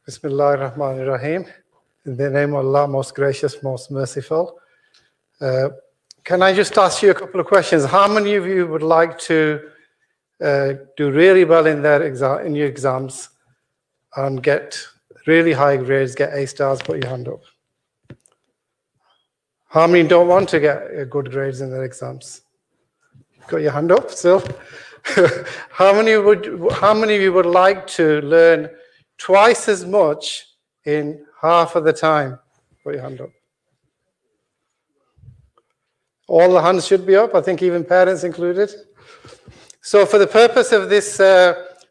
Bismillah ar-Rahman ar-Rahim. In the name of Allah, most gracious, most merciful. Can I just ask you a couple of questions? How many of you would like to do really well in your exams and get really high grades, get A stars? Put your hand up. How many don't want to get good grades in their exams? Got your hand up still? How many of you would like to learn twice as much in half of the time? Put your hand up. All the hands should be up, I think even parents included. So for the purpose of this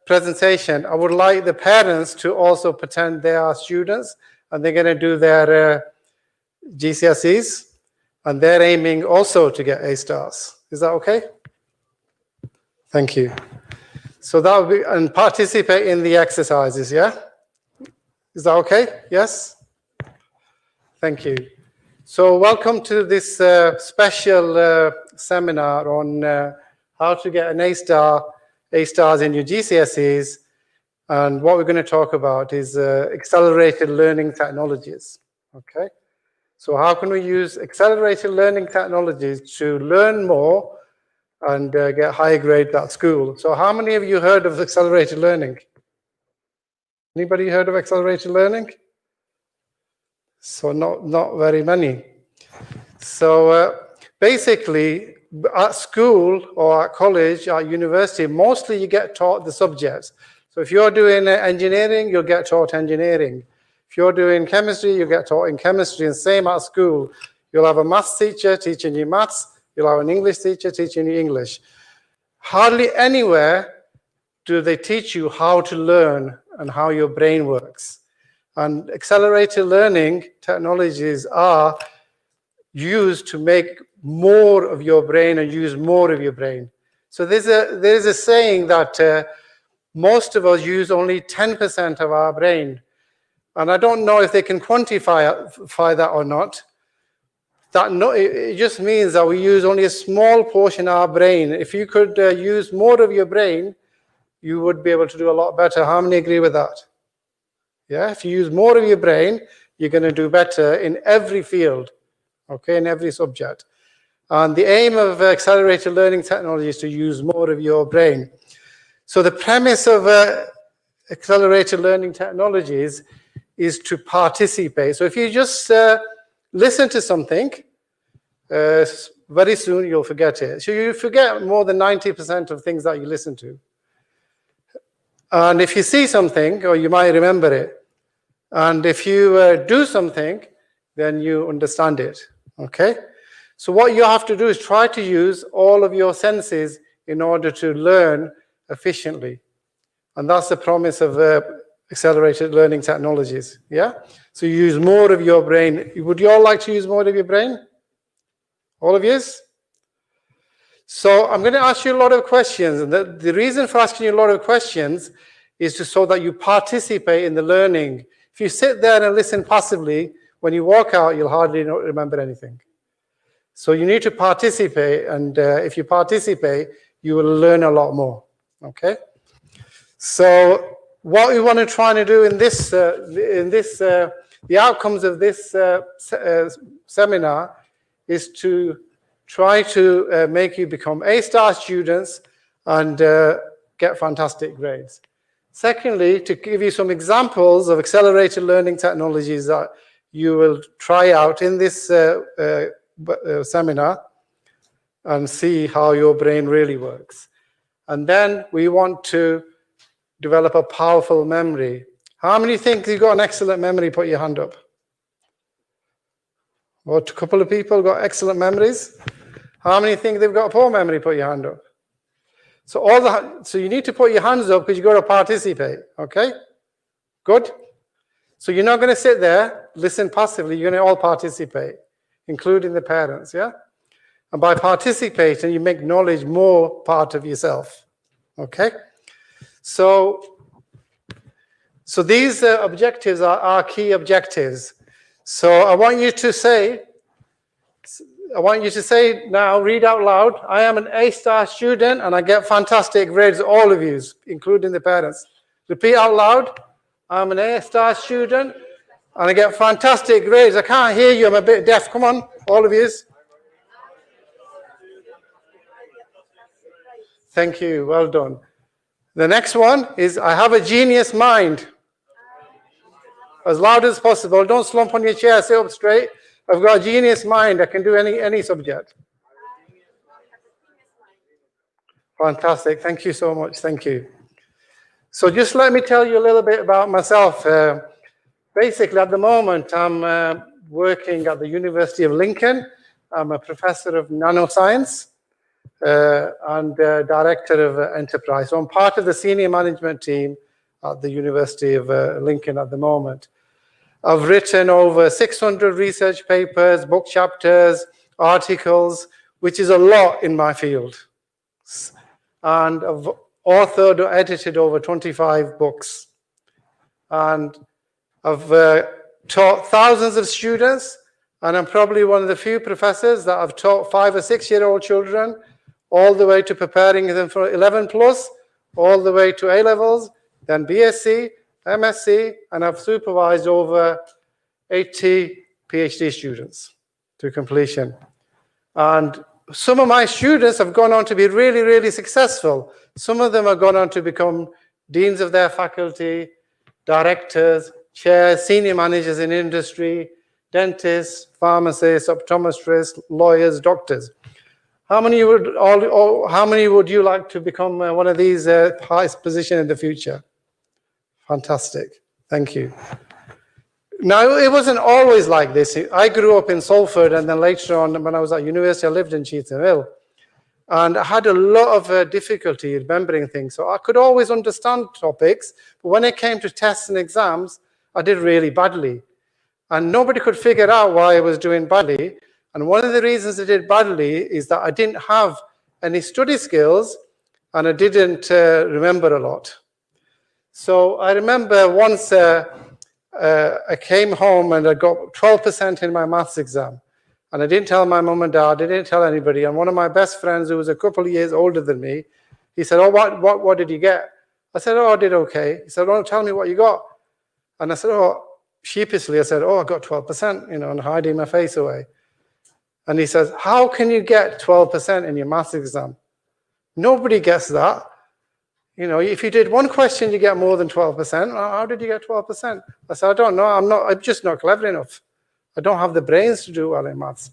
presentation, I would like the parents to also pretend they are students and they're going to do their GCSEs and they're aiming also to get A stars. Is that okay? Thank you. So that would be, and participate in the exercises, yeah? Is that okay? Yes? Thank you. So welcome to this special seminar on how to get an A stars in your GCSEs. And what we're going to talk about is accelerated learning technologies. Okay? So how can we use accelerated learning technologies to learn more and get higher grades at school? So how many of you heard of accelerated learning? Anybody heard of accelerated learning? So not very many. So basically, at school or at college, at university, mostly you get taught the subjects. So if you're doing engineering, you'll get taught engineering. If you're doing chemistry, you'll get taught in chemistry. And same at school. You'll have a maths teacher teaching you maths. You'll have an English teacher teaching you English. Hardly anywhere do they teach you how to learn and how your brain works. And accelerated learning technologies are used to make more of your brain and use more of your brain. So there's a saying that most of us use only 10% of our brain. And I don't know if they can quantify that or not. It just means that we use only a small portion of our brain. If you could use more of your brain, you would be able to do a lot better. How many agree with that? Yeah, if you use more of your brain, you're going to do better in every field, okay, in every subject. And the aim of accelerated learning technology is to use more of your brain. So the premise of accelerated learning technologies is to participate. So if you just listen to something, very soon you'll forget it. So you forget more than 90% of things that you listen to. And if you see something, or you might remember it. And if you do something, then you understand it. Okay? So what you have to do is try to use all of your senses in order to learn efficiently. And that's the promise of accelerated learning technologies. Yeah? So you use more of your brain. Would you all like to use more of your brain? All of you? So I'm going to ask you a lot of questions. And the reason for asking you a lot of questions is so that you participate in the learning. If you sit there and listen passively, when you walk out, you'll hardly remember anything. So you need to participate. And if you participate, you will learn a lot more. Okay? So what we want to try to do in this, the outcomes of this seminar is to try to make you become A-star students and get fantastic grades. Secondly, to give you some examples of accelerated learning technologies that you will try out in this seminar and see how your brain really works. And then we want to develop a powerful memory. How many think you've got an excellent memory? Put your hand up. Well, a couple of people got excellent memories. How many think they've got a poor memory? Put your hand up. So you need to put your hands up because you've got to participate. Okay? Good? So you're not going to sit there, listen passively. You're going to all participate, including the parents. Yeah? And by participating, you make knowledge more part of yourself. Okay? So these objectives are our key objectives. So I want you to say now, read out loud, I am an A-star student and I get fantastic grades, all of you, including the parents. Repeat out loud, I'm an A-star student, and I get fantastic grades. I can't hear you, I'm a bit deaf. Come on, all of you. Thank you, well done. The next one is, I have a genius mind. As loud as possible. Don't slump on your chair, sit up straight. I've got a genius mind. I can do any subject. Fantastic. Thank you so much. Thank you. So just let me tell you a little bit about myself. Basically, at the moment, I'm working at the University of Lincoln. I'm a professor of nanoscience and director of enterprise. So I'm part of the senior management team at the University of Lincoln at the moment. I've written over 600 research papers, book chapters, articles, which is a lot in my field. And I've authored or edited over 25 books. And I've taught thousands of students, and I'm probably one of the few professors that have taught 5 or 6 year old children all the way to preparing them for 11 plus, all the way to A-levels, then BSc, MSc, and I've supervised over 80 PhD students to completion. And some of my students have gone on to be really, really successful. Some of them have gone on to become deans of their faculty, directors, chairs, senior managers in industry, dentists, pharmacists, optometrists, lawyers, doctors. How many would you like to become one of these highest positions in the future? Fantastic. Thank you. Now, it wasn't always like this. I grew up in Salford, and then later on, when I was at university, I lived in Cheetham Hill. And I had a lot of difficulty remembering things. So I could always understand topics, but when it came to tests and exams, I did really badly. And nobody could figure out why I was doing badly. And one of the reasons I did badly is that I didn't have any study skills, and I didn't remember a lot. So I remember once I came home and I got 12% in my maths exam. And I didn't tell my mum and dad, I didn't tell anybody. And one of my best friends, who was a couple of years older than me, he said, oh, what did you get? I said, oh, I did okay. He said, oh, tell me what you got. And I said, oh, sheepishly, I said, oh, I got 12%, and hiding my face away. And he says, how can you get 12% in your maths exam? Nobody gets that. If you did one question, you get more than 12%. How did you get 12%? I said, I don't know. I'm just not clever enough. I don't have the brains to do well in maths.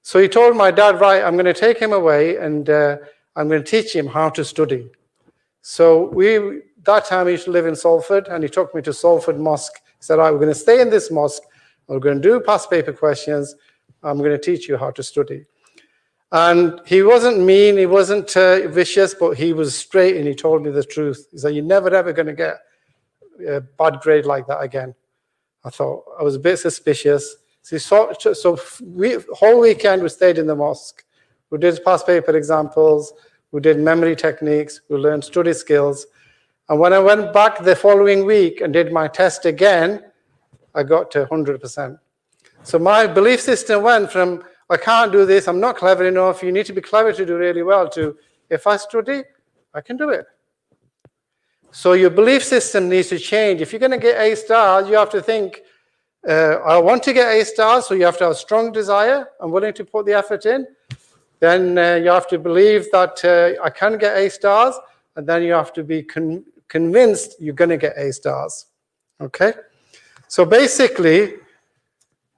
So he told my dad, right, I'm going to take him away and I'm going to teach him how to study. So that time he used to live in Salford, and he took me to Salford Mosque. He said, right, we're going to stay in this mosque. We're going to do past paper questions. I'm going to teach you how to study. And he wasn't mean, he wasn't vicious, but he was straight, and he told me the truth. He said, you're never, ever going to get a bad grade like that again. I thought, I was a bit suspicious. Whole weekend we stayed in the mosque. We did past paper examples, we did memory techniques, we learned study skills. And when I went back the following week and did my test again, I got to 100%. So my belief system went from, I can't do this, I'm not clever enough, you need to be clever to do really well, to, if I study, I can do it. So your belief system needs to change. If you're going to get A stars, you have to think, I want to get A stars, so you have to have a strong desire and willing to put the effort in. Then you have to believe that I can get A stars, and then you have to be convinced you're going to get A stars. Okay? So basically,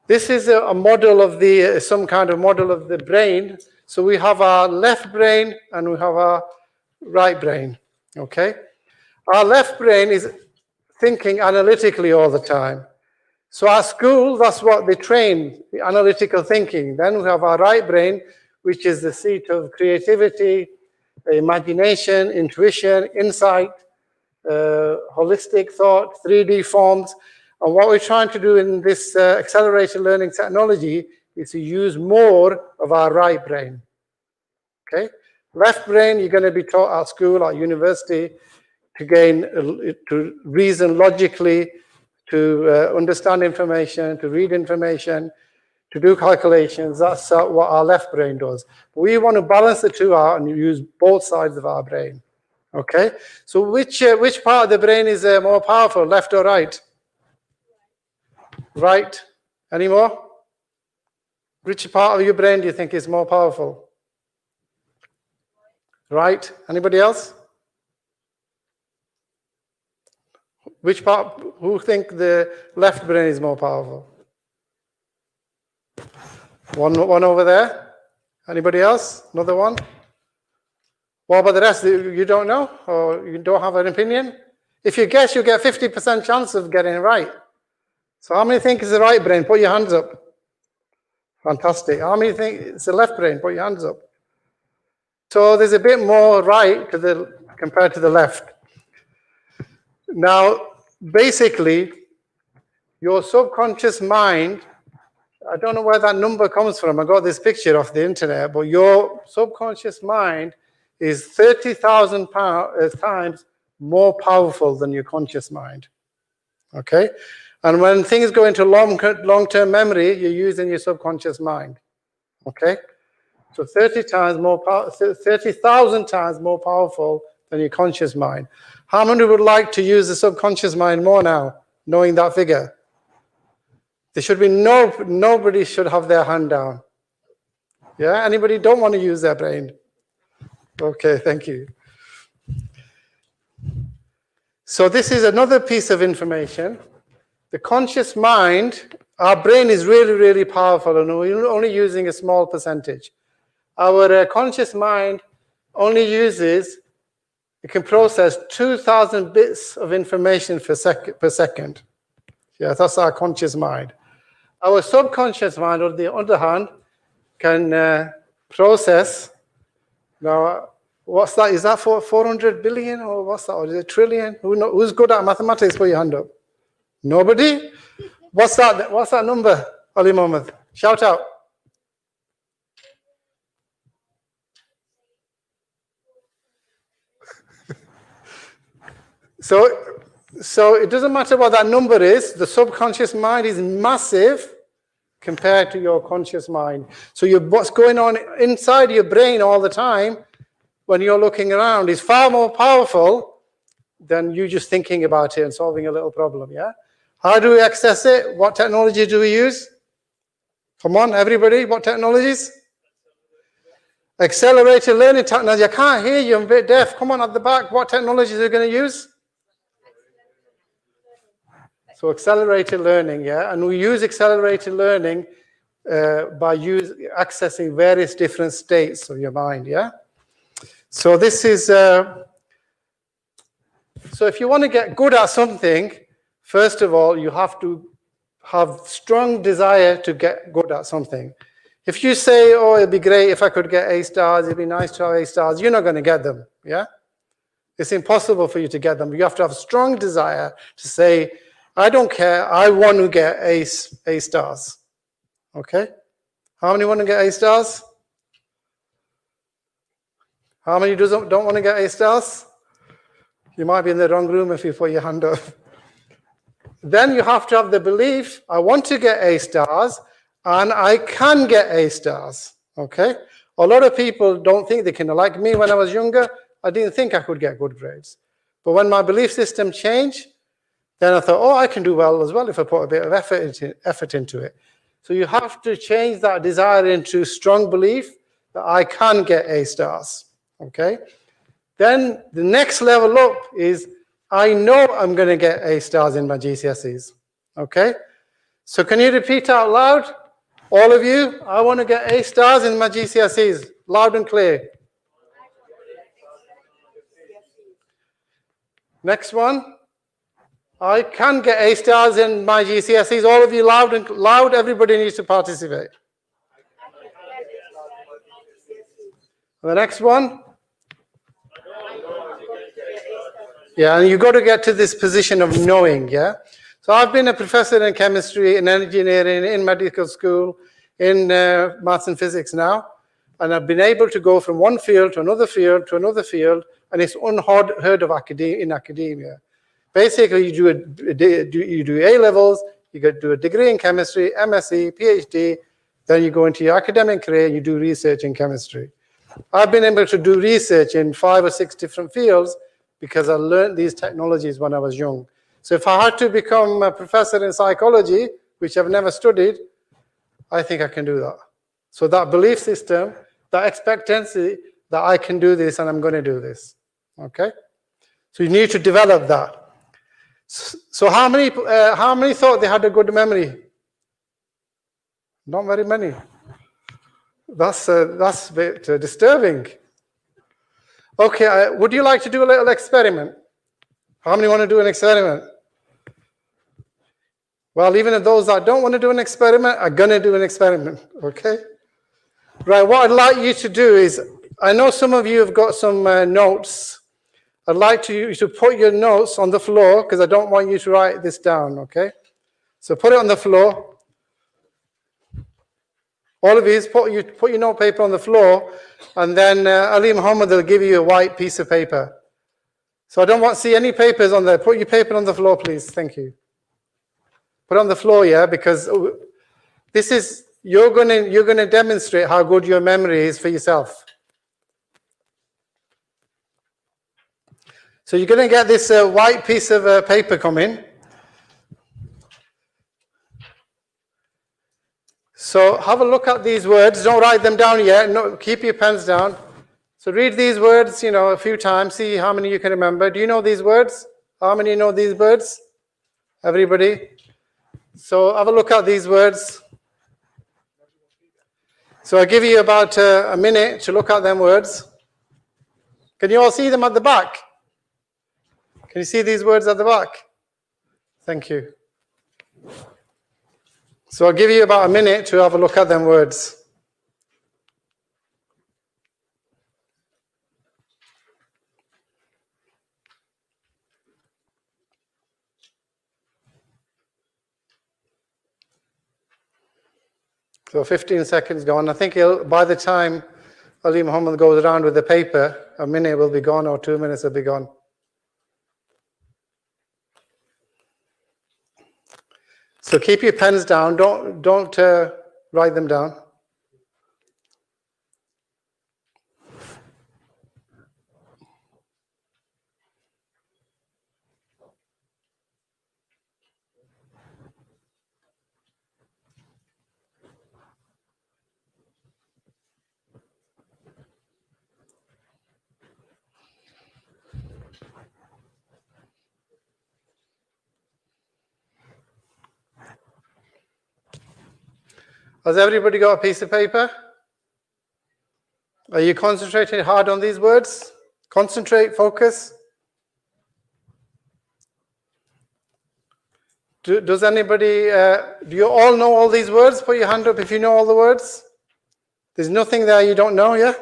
this is a model of some kind of model of the brain. So we have our left brain and we have our right brain. Okay? Our left brain is thinking analytically all the time. So our school, that's what they train, the analytical thinking. Then we have our right brain, which is the seat of creativity, imagination, intuition, insight, holistic thought, 3D forms. And what we're trying to do in this accelerated learning technology is to use more of our right brain. Okay? Left brain, you're going to be taught at school, at university, to reason logically, to understand information, to read information, to do calculations. That's what our left brain does. We want to balance the two out and use both sides of our brain. Okay, so which part of the brain is more powerful, left or right? Right. Any more? Which part of your brain do you think is more powerful? Right. Anybody else? Which part? Who think the left brain is more powerful? One over there. Anybody else? Another one? What about the rest? You don't know, or you don't have an opinion? If you guess, you get 50% chance of getting it right. So how many think it's the right brain? Put your hands up. Fantastic. How many think it's the left brain? Put your hands up. So there's a bit more right compared to the left. Now, basically, your subconscious mind, I don't know where that number comes from. I got this picture off the internet, but your subconscious mind is 30,000 times more powerful than your conscious mind. Okay? And when things go into long-term memory, you're using your subconscious mind. Okay? So 30,000 times more powerful than your conscious mind. How many would like to use the subconscious mind more now, knowing that figure? There should be nobody should have their hand down. Yeah? Anybody don't want to use their brain? Okay, thank you. So this is another piece of information. The conscious mind, our brain is really, really powerful, and we're only using a small percentage. Our conscious mind only uses, it can process 2,000 bits of information per second. Yeah, that's our conscious mind. Our subconscious mind, on the other hand, can process, now, what's that? Is that for 400 billion or what's that? Or is it trillion? Who's good at mathematics? Put your hand up. Nobody? What's that? What's that number, Ali Mohammed? Shout out. So it doesn't matter what that number is. The subconscious mind is massive compared to your conscious mind. So what's going on inside your brain all the time when you're looking around is far more powerful than you just thinking about it and solving a little problem, yeah? How do we access it? What technology do we use? Come on, everybody, what technologies? Accelerated learning technology. I can't hear you, I'm a bit deaf. Come on, at the back, what technologies are we going to use? So accelerated learning, yeah? And we use accelerated learning by accessing various different states of your mind, yeah? So this is, so if you want to get good at something, first of all, you have to have strong desire to get good at something. If you say, oh, it'd be great if I could get A stars, it'd be nice to have A stars, you're not going to get them, yeah? It's impossible for you to get them. You have to have a strong desire to say, I don't care, I want to get A stars. Okay? How many want to get A stars? How many don't want to get A stars? You might be in the wrong room if you put your hand up. Then you have to have the belief, I want to get A stars, and I can get A stars. Okay? A lot of people don't think they can. Like me, when I was younger, I didn't think I could get good grades. But when my belief system changed, then I thought, oh, I can do well as well if I put a bit of effort into it. So you have to change that desire into strong belief that I can get A stars. Okay? Then the next level up is, I know I'm going to get A stars in my GCSEs. Okay? So can you repeat out loud? All of you, I want to get A stars in my GCSEs. Loud and clear. Next one. I can get A stars in my GCSEs. All of you loud, everybody needs to participate. The next one. Yeah, and you've got to get to this position of knowing, yeah? So I've been a professor in chemistry, in engineering, in medical school, in maths and physics now, and I've been able to go from one field to another field to another field, and it's unheard of in academia. Basically, you do A-levels, you do a degree in chemistry, MSc, PhD, then you go into your academic career and you do research in chemistry. I've been able to do research in 5 or 6 different fields because I learned these technologies when I was young. So if I had to become a professor in psychology, which I've never studied, I think I can do that. So that belief system, that expectancy that I can do this and I'm going to do this. Okay? So you need to develop that. So how many thought they had a good memory? Not very many. That's a bit disturbing. Okay, would you like to do a little experiment? How many want to do an experiment? Well, even those that don't want to do an experiment are going to do an experiment, okay? Right, what I'd like you to do is, I know some of you have got some notes. I'd like you to put your notes on the floor because I don't want you to write this down, okay? So put it on the floor. All of you, put your note paper on the floor, and then Ali Muhammad will give you a white piece of paper. So I don't want to see any papers on there. Put your paper on the floor, please. Thank you. Put it on the floor, yeah, because this is, you're going to demonstrate how good your memory is for yourself. So you're going to get this white piece of paper coming. So have a look at these words. Don't write them down yet. No, keep your pens down. So read these words, a few times. See how many you can remember. Do you know these words? How many know these words? Everybody? So have a look at these words. So I'll give you about a minute to look at them words. Can you all see them at the back? Can you see these words at the back? Thank you. So I'll give you about a minute to have a look at them words. So 15 seconds gone. I think by the time Ali Muhammad goes around with the paper, a minute will be gone or 2 minutes will be gone. So keep your pens down. Don't write them down. Has everybody got a piece of paper? Are you concentrating hard on these words? Concentrate, focus. Does anybody, do you all know all these words? Put your hand up if you know all the words. There's nothing there you don't know, yeah?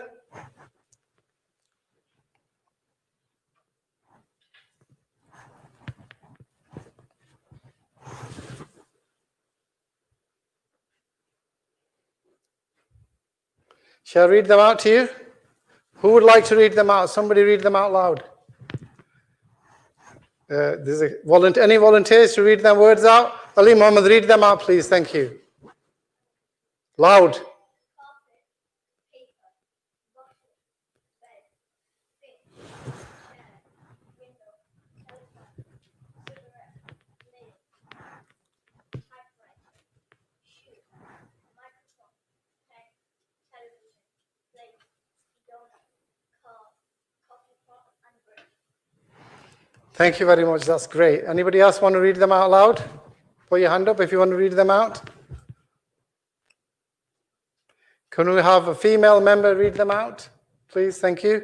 Shall I read them out to you? Who would like to read them out? Somebody read them out loud. Any volunteers to read them words out? Ali Muhammad, read them out, please. Thank you. Loud. Thank you very much. That's great. Anybody else want to read them out loud? Put your hand up if you want to read them out. Can we have a female member read them out, please? Thank you.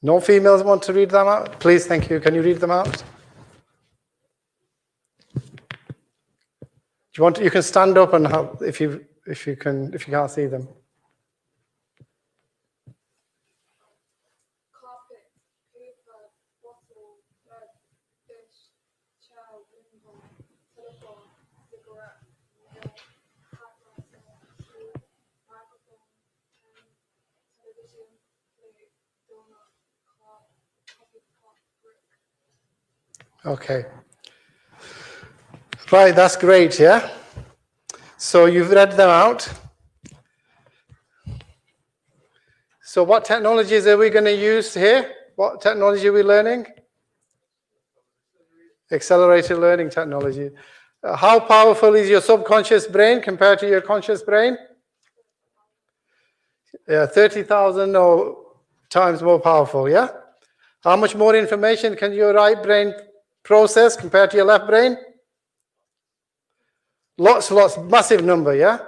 No females want to read them out? Please, thank you. Can you read them out? Do you want to, you can stand up and have, if you can't see them. Okay. Right, that's great, yeah? So you've read them out. So what technologies are we going to use here? What technology are we learning? Accelerated learning technology. How powerful is your subconscious brain compared to your conscious brain? 30,000 times more powerful, yeah? How much more information can your right brain process compared to your left brain? Lots, massive number, yeah?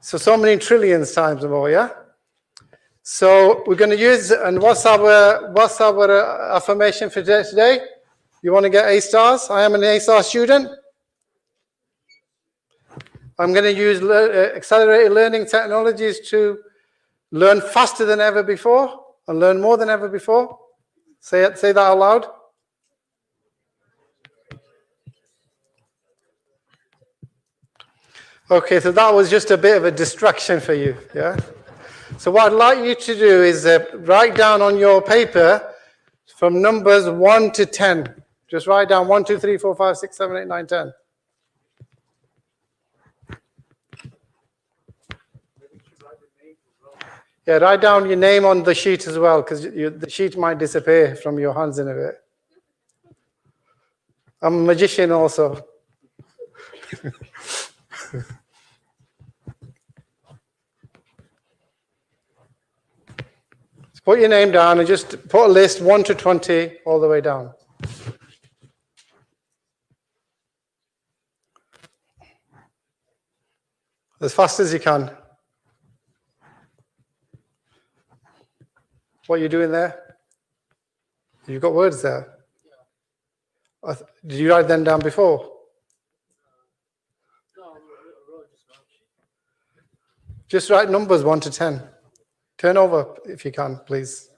So many trillions times more, yeah? So we're going to use, and what's our affirmation for today? You want to get A stars? I am an A star student. I'm going to use accelerated learning technologies to learn faster than ever before and learn more than ever before. Say that out loud. Okay, so that was just a bit of a distraction for you, yeah? So what I'd like you to do is write down on your paper from numbers 1 to 10. Just write down 1, 2, 3, 4, 5, 6, 7, 8, 9, 10. Yeah, write down your name on the sheet as well, because the sheet might disappear from your hands in a bit. I'm a magician also. Put your name down and just put a list 1 to 20 all the way down. As fast as you can. What are you doing there? You've got words there. Did you write them down before? Just write numbers 1 to 10. Turn over if you can, please.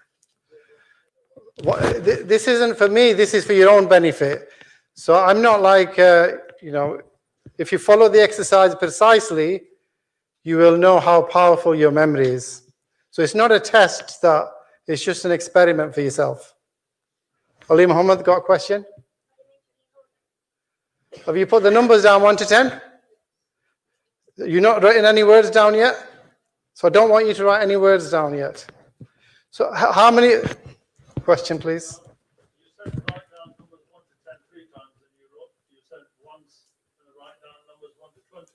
This isn't for me, this is for your own benefit. So I'm not like, if you follow the exercise precisely, you will know how powerful your memory is. So it's not a test, it's just an experiment for yourself. Ali Muhammad got a question? Have you put the numbers down 1 to 10? You're not writing any words down yet? So I don't want you to write any words down yet. So how many... Question, please. You said write down numbers 1 to 10 3 times, and you said once write down numbers 1 to 20.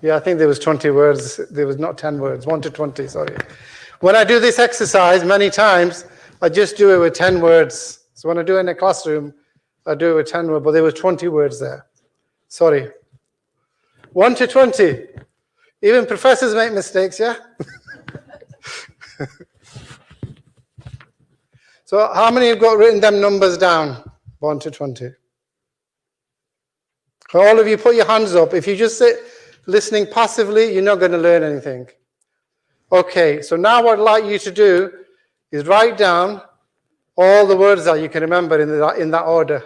Yeah, I think there was 20 words. There was not 10 words, 1 to 20, sorry. When I do this exercise many times, I just do it with 10 words. So when I do it in a classroom, I do it with 10 words, but there were 20 words there. Sorry. 1 to 20. Even professors make mistakes, yeah? So how many have got written them numbers down? 1 to 20. All of you put your hands up. If you just sit listening passively, you're not going to learn anything. Okay, so now what I'd like you to do is write down all the words that you can remember in that order.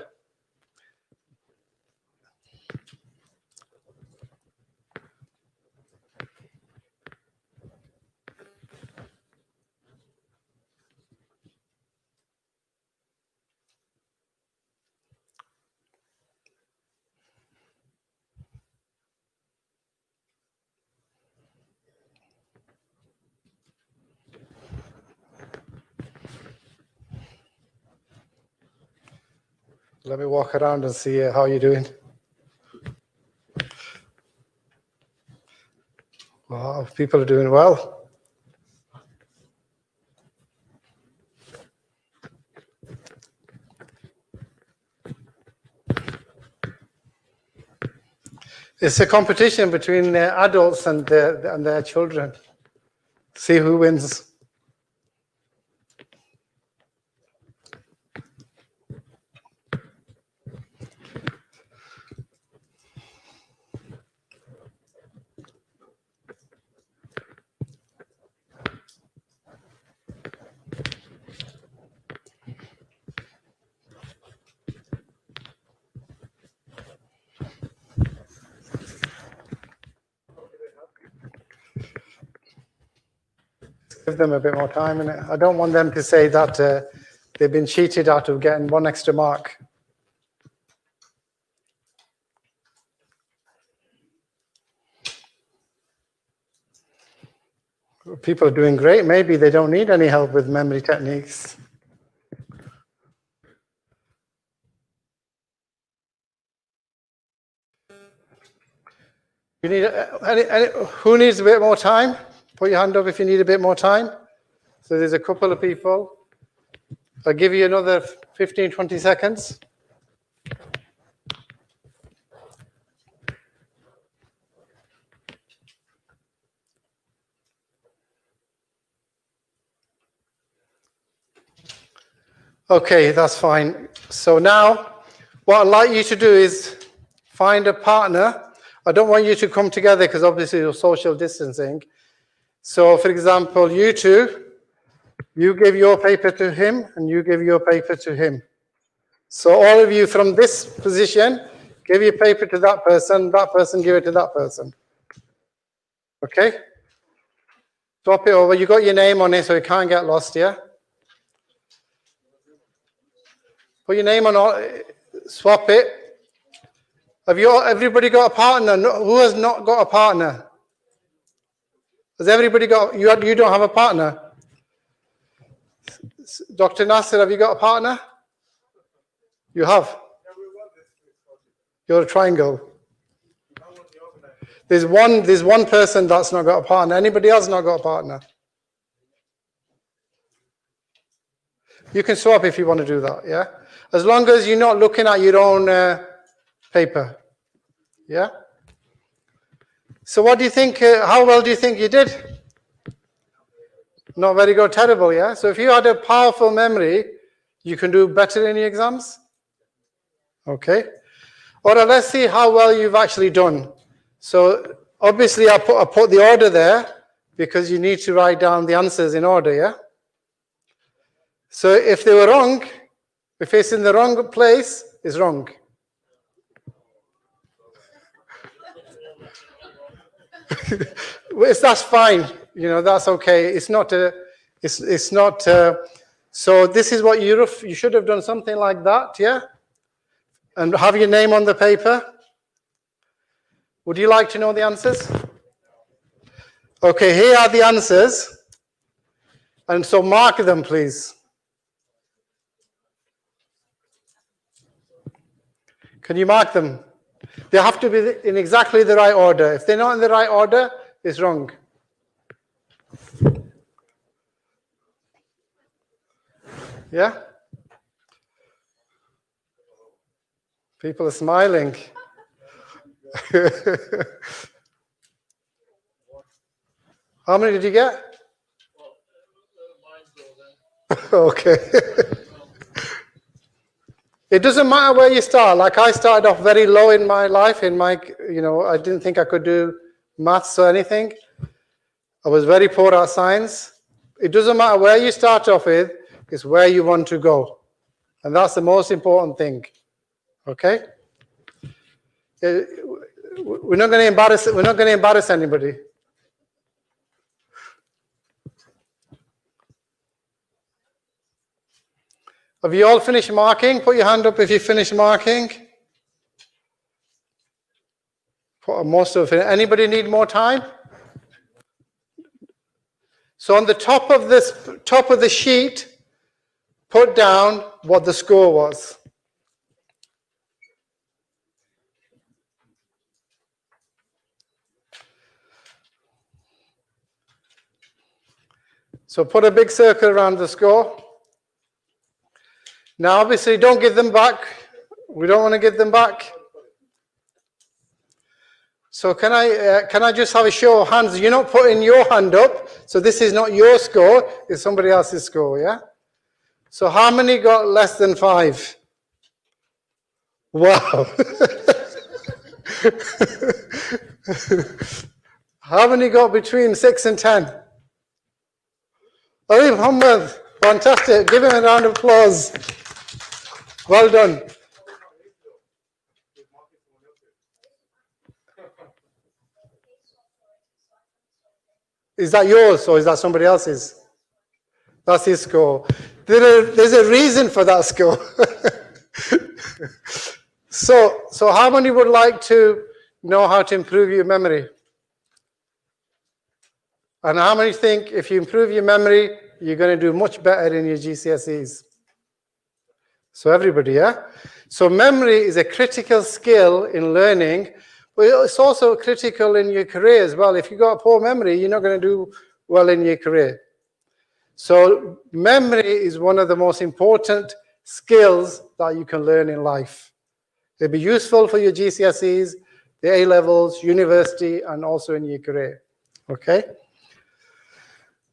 Let me walk around and see how you're doing. Wow, people are doing well. It's a competition between adults and their children. See who wins. Give them a bit more time in it. I don't want them to say that they've been cheated out of getting 1 extra mark. People are doing great. Maybe they don't need any help with memory techniques. You need who needs a bit more time? Put your hand up if you need a bit more time. So there's a couple of people. I'll give you another 15, 20 seconds. Okay, that's fine. So now, what I'd like you to do is find a partner. I don't want you to come together because obviously you're social distancing. So, for example, you two, you give your paper to him and you give your paper to him. So all of you from this position, give your paper to that person give it to that person. Okay? Swap it over. You got your name on it so it can't get lost, yeah? Put your name on all, swap it. Have you everybody got a partner? No, who has not got a partner? Has everybody got, you don't have a partner? Dr. Nasser, have you got a partner? You have? You're a triangle. There's one person that's not got a partner. Anybody else not got a partner? You can swap if you want to do that, yeah? As long as you're not looking at your own paper, yeah? So what do you think, how well do you think you did? Not very good, terrible, yeah? So if you had a powerful memory, you can do better in your exams? Okay. All right, let's see how well you've actually done. So obviously I put the order there because you need to write down the answers in order, yeah? So if they were wrong, if it's in the wrong place, it's wrong. That's fine, you know, that's okay. It's not so this is what you should have done, something like that, yeah? And have your name on the paper. Would you like to know the answers? Okay, here are the answers. And so mark them, please. Can you mark them? They have to be in exactly the right order. If they're not in the right order, it's wrong. Yeah? People are smiling. How many did you get? Okay. It doesn't matter where you start. Like I started off very low in my life, I didn't think I could do maths or anything. I was very poor at science. It doesn't matter where you start off with, it's where you want to go. And that's the most important thing. Okay? We're not going to embarrass anybody. Have you all finished marking? Put your hand up if you finished marking. Most of it. Anybody need more time? So on the top of the sheet, put down what the score was. So put a big circle around the score. Now, obviously, don't give them back. We don't want to give them back. So can I just have a show of hands? You're not putting your hand up, so this is not your score, it's somebody else's score, yeah? So how many got less than 5? Wow. How many got between 6 and 10? Ali Muhammad, fantastic. Give him a round of applause. Well done. Is that yours or is that somebody else's? That's his score. There's a reason for that score. So how many would like to know how to improve your memory? And how many think if you improve your memory, you're going to do much better in your GCSEs? So everybody, yeah? So memory is a critical skill in learning, but it's also critical in your career as well. If you've got a poor memory, you're not going to do well in your career. So memory is one of the most important skills that you can learn in life. It'll be useful for your GCSEs, the A-levels, university, and also in your career. Okay?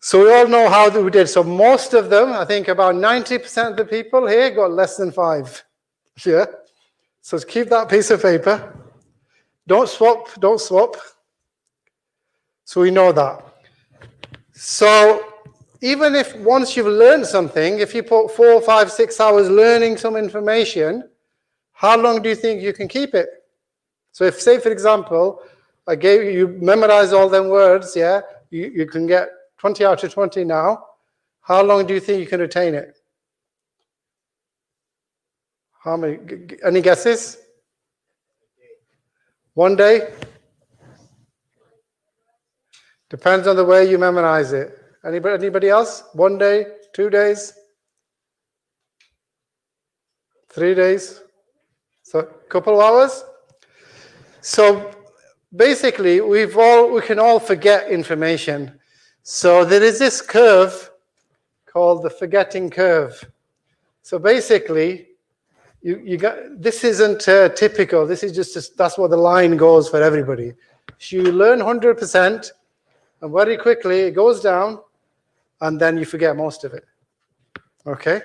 So we all know how we did. So most of them, I think about 90% of the people here got less than 5. Yeah? So keep that piece of paper. Don't swap, don't swap. So we know that. So even if once you've learned something, if you put 4, 5, 6 hours learning some information, how long do you think you can keep it? So if, say, for example, I gave you memorize all them words, yeah, you can get 20 out of 20 now. How long do you think you can retain it? How many? Any guesses? 1 day? Depends on the way you memorize it. Anybody else? 1 day? 2 days? 3 days? So a couple of hours? So basically, we can all forget information. So there is this curve called the forgetting curve. So basically, you got this isn't typical. This is just that's what the line goes for everybody. So you learn 100%, and very quickly it goes down, and then you forget most of it. Okay.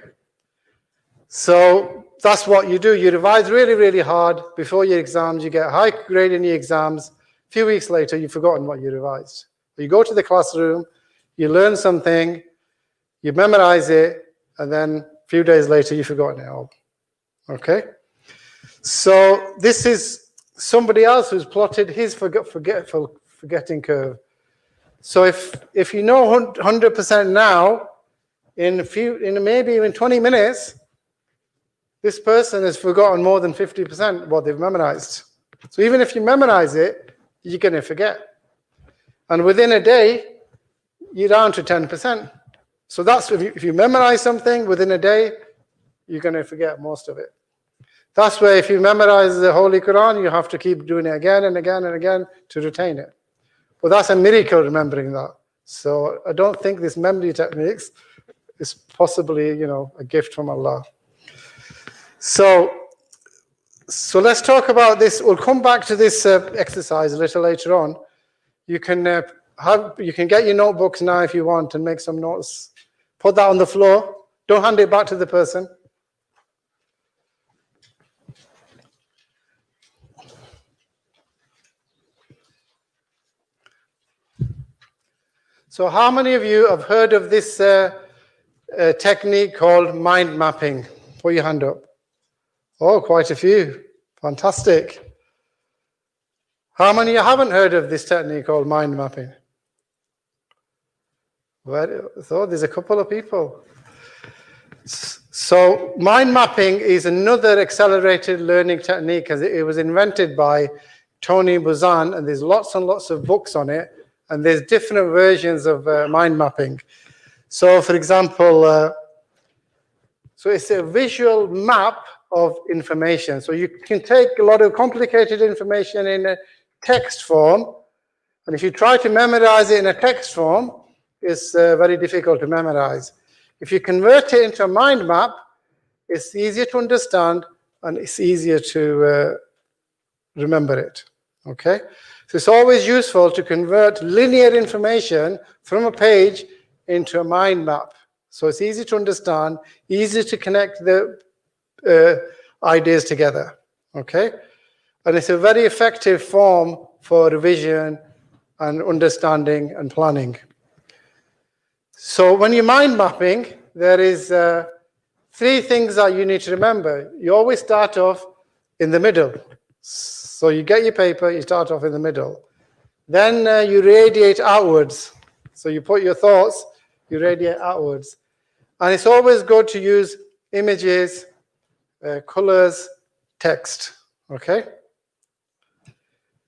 So that's what you do. You revise really, really hard before your exams. You get a high grade in your exams. A few weeks later, you've forgotten what you revised. You go to the classroom, you learn something, you memorize it, and then a few days later, you've forgotten it all. Okay? So this is somebody else who's plotted his forgetting curve. So if you know 100% now, in maybe even 20 minutes, this person has forgotten more than 50% what they've memorized. So even if you memorize it, you're going to forget. And within a day, you're down to 10%. So that's if you memorize something within a day, you're going to forget most of it. That's where if you memorize the Holy Quran, you have to keep doing it again and again and again to retain it. But that's a miracle, remembering that. So I don't think this memory techniques is possibly, a gift from Allah. So let's talk about this. We'll come back to this exercise a little later on. You can get your notebooks now if you want and make some notes. Put that on the floor. Don't hand it back to the person. So how many of you have heard of this technique called mind mapping? Put your hand up. Oh, quite a few. Fantastic. How many haven't heard of this technique called mind mapping? So there's a couple of people. So mind mapping is another accelerated learning technique, as it was invented by Tony Buzan, and there's lots and lots of books on it, and there's different versions of mind mapping. So for example, so it's a visual map of information. So you can take a lot of complicated information in a text form, and if you try to memorize it in a text form, it's very difficult to memorize. If you convert it into a mind map, it's easier to understand and it's easier to remember it. Okay? So it's always useful to convert linear information from a page into a mind map. So it's easy to understand, easy to connect the ideas together. Okay? And it's a very effective form for revision and understanding and planning. So when you're mind mapping, there is 3 things that you need to remember. You always start off in the middle. So you get your paper, you start off in the middle. Then you radiate outwards. So you put your thoughts, you radiate outwards. And it's always good to use images, colors, text. Okay?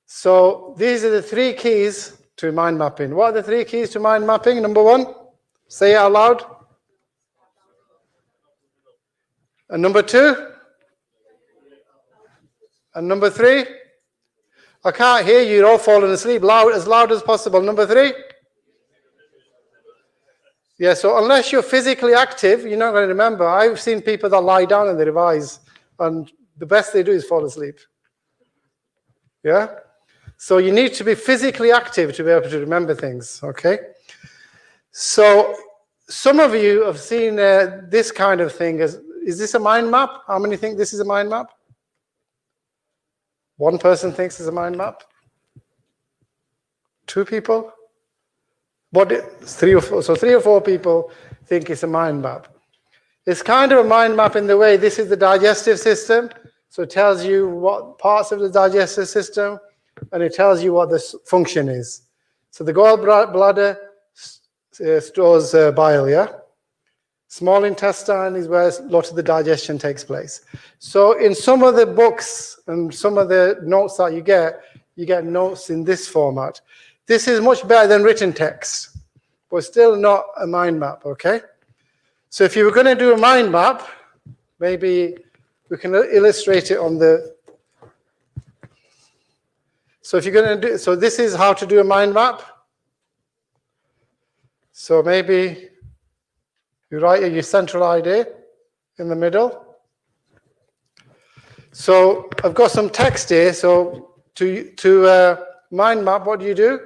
So these are the 3 keys to mind mapping. What are the 3 keys to mind mapping? Number 1, say it out loud. And number 2? And number 3? I can't hear you, you're all falling asleep. As loud as possible. Number 3? Yeah, so unless you're physically active, you're not going to remember. I've seen people that lie down and they revise, and the best they do is fall asleep. Yeah? So you need to be physically active to be able to remember things, okay? So some of you have seen this kind of thing. Is this a mind map? How many think this is a mind map? 1 person thinks it's a mind map? 2 people? What? 3 or 4. So 3 or 4 people think it's a mind map. It's kind of a mind map in the way this is the digestive system. So it tells you what parts of the digestive system, and it tells you what the function is. So the gallbladder stores bile, yeah? Small intestine is where a lot of the digestion takes place. So in some of the books and some of the notes that you get notes in this format. This is much better than written text, but still not a mind map, okay? So if you were going to do a mind map, maybe we can illustrate it on the... So if you're going to do... So this is how to do a mind map. So maybe you write your central idea in the middle. So I've got some text here. So to mind map, what do?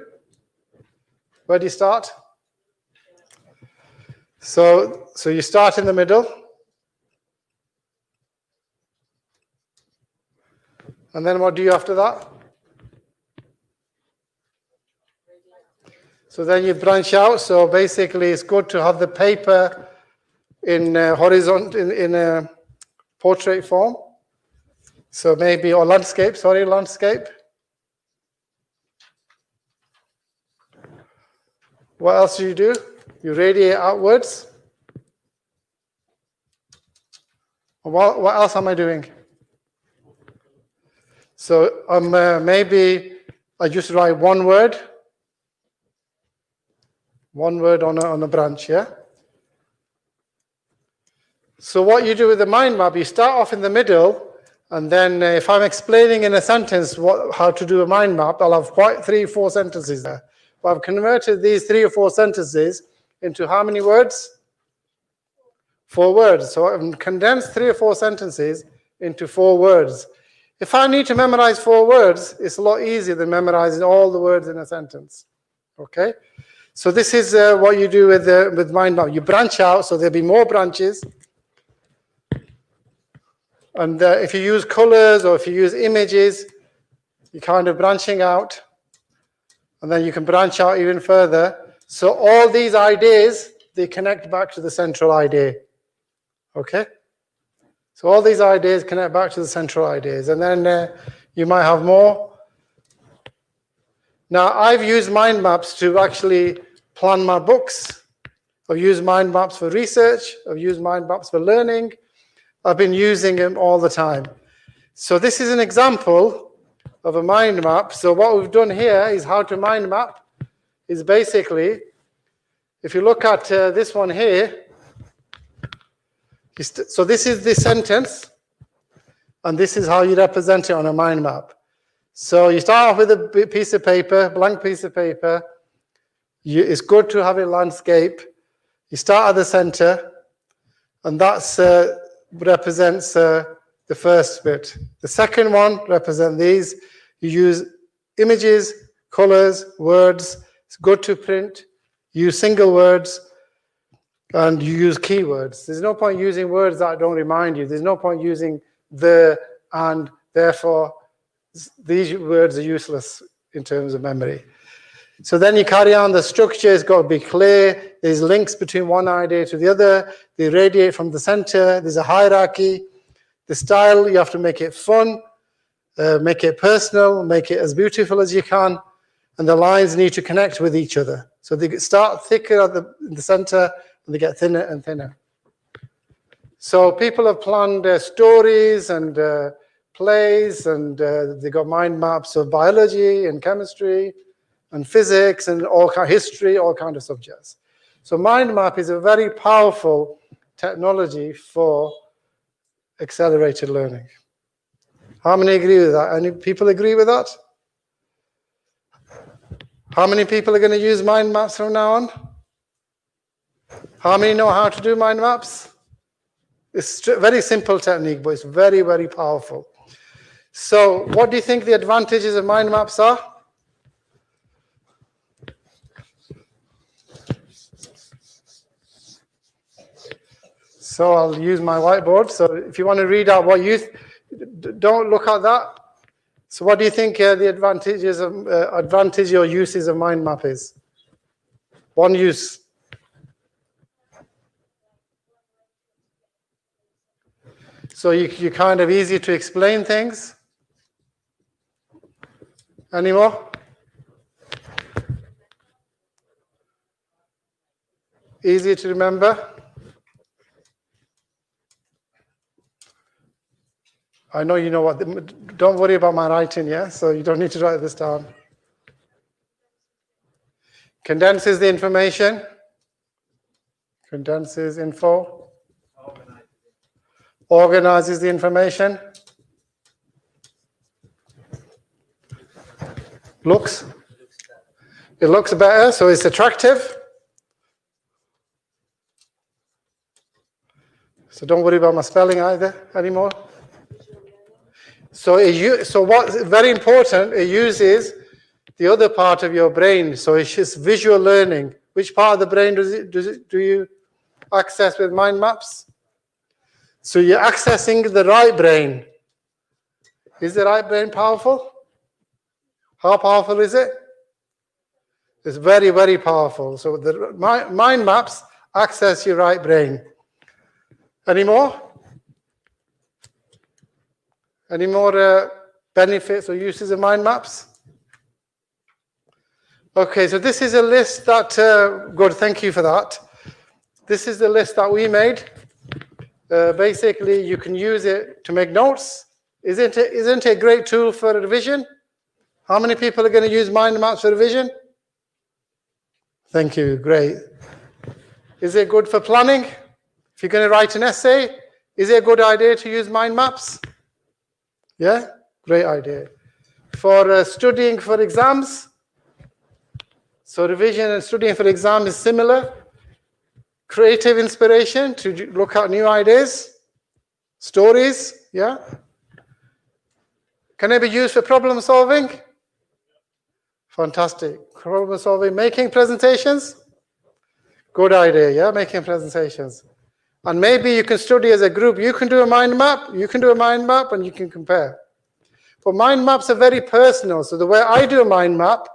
Where do you start? So you start in the middle. And then what do you after that? So then you branch out. So basically it's good to have the paper in in a portrait form. So maybe, or landscape. What else do? You radiate outwards. What else am I doing? So maybe I just write 1 word. 1 word on a branch, yeah? So what you do with the mind map, you start off in the middle, and then if I'm explaining in a sentence how to do a mind map, I'll have quite 3 or 4 sentences there. But I've converted these 3 or 4 sentences into how many words? 4 words. So I've condensed 3 or 4 sentences into 4 words. If I need to memorize 4 words, it's a lot easier than memorizing all the words in a sentence. Okay? So this is what you do with mind map. You branch out, so there'll be more branches. And if you use colors or if you use images, you're kind of branching out. And then you can branch out even further. So all these ideas, they connect back to the central idea. Okay? So all these ideas connect back to the central ideas. And then you might have more. Now, I've used mind maps to actually plan my books. I've used mind maps for research. I've used mind maps for learning. I've been using them all the time. So this is an example of a mind map. So what we've done here is how to mind map is basically, if you look at this one here, so this is the sentence, and this is how you represent it on a mind map. So you start off with a piece of paper, blank piece of paper. It's good to have a landscape. You start at the center, and that's represents the first bit. The second one represents these. You use images, colors, words. It's good to print. Use single words, and you use keywords. There's no point using words that don't remind you. There's no point using the, and, therefore. These words are useless in terms of memory. So then you carry on the structure. It's got to be clear. There's links between one idea to the other. They radiate from the center. There's a hierarchy. The style, you have to make it fun, make it personal, make it as beautiful as you can. And the lines need to connect with each other. So they start thicker at the center, and they get thinner and thinner. So people have planned stories and plays, and they got mind maps of biology and chemistry and physics and all kind of history, all kind of subjects. So mind map is a very powerful technology for accelerated learning. How many agree with that? Any people agree with that? How many people are going to use mind maps from now on? How many know how to do mind maps? It's a very simple technique, but it's very, very powerful. So what do you think the advantages of mind maps are? So I'll use my whiteboard. So if you want to read out what you, don't look at that. So what do you think the advantages of, advantage or uses of mind map is? One use. So you're kind of easy to explain things. Any more? Easy to remember? I know you know what, don't worry about my writing, yeah? So you don't need to write this down. Condenses the information. Condenses info. Organizes the information. Looks. It looks better, so it's attractive. So don't worry about my spelling either anymore. So what's very important, it uses the other part of your brain. So it's just visual learning. Which part of the brain do you access with mind maps? So you're accessing the right brain. Is the right brain powerful? How powerful is it? It's very, very powerful. So the mind maps access your right brain. Any more? Any more benefits or uses of mind maps? Okay, so this is a list that, good, thank you for that. This is the list that we made. Basically, you can use it to make notes. Isn't it a great tool for revision? How many people are going to use mind maps for revision? Thank you, great. Is it good for planning? If you're going to write an essay, is it a good idea to use mind maps? Yeah, great idea. For studying for exams, so revision and studying for exam is similar. Creative inspiration to look at new ideas, stories, yeah. Can it be used for problem solving? Fantastic. Problem solving, making presentations? Good idea, yeah, making presentations. And maybe you can study as a group. You can do a mind map, and you can compare. But mind maps are very personal. So the way I do a mind map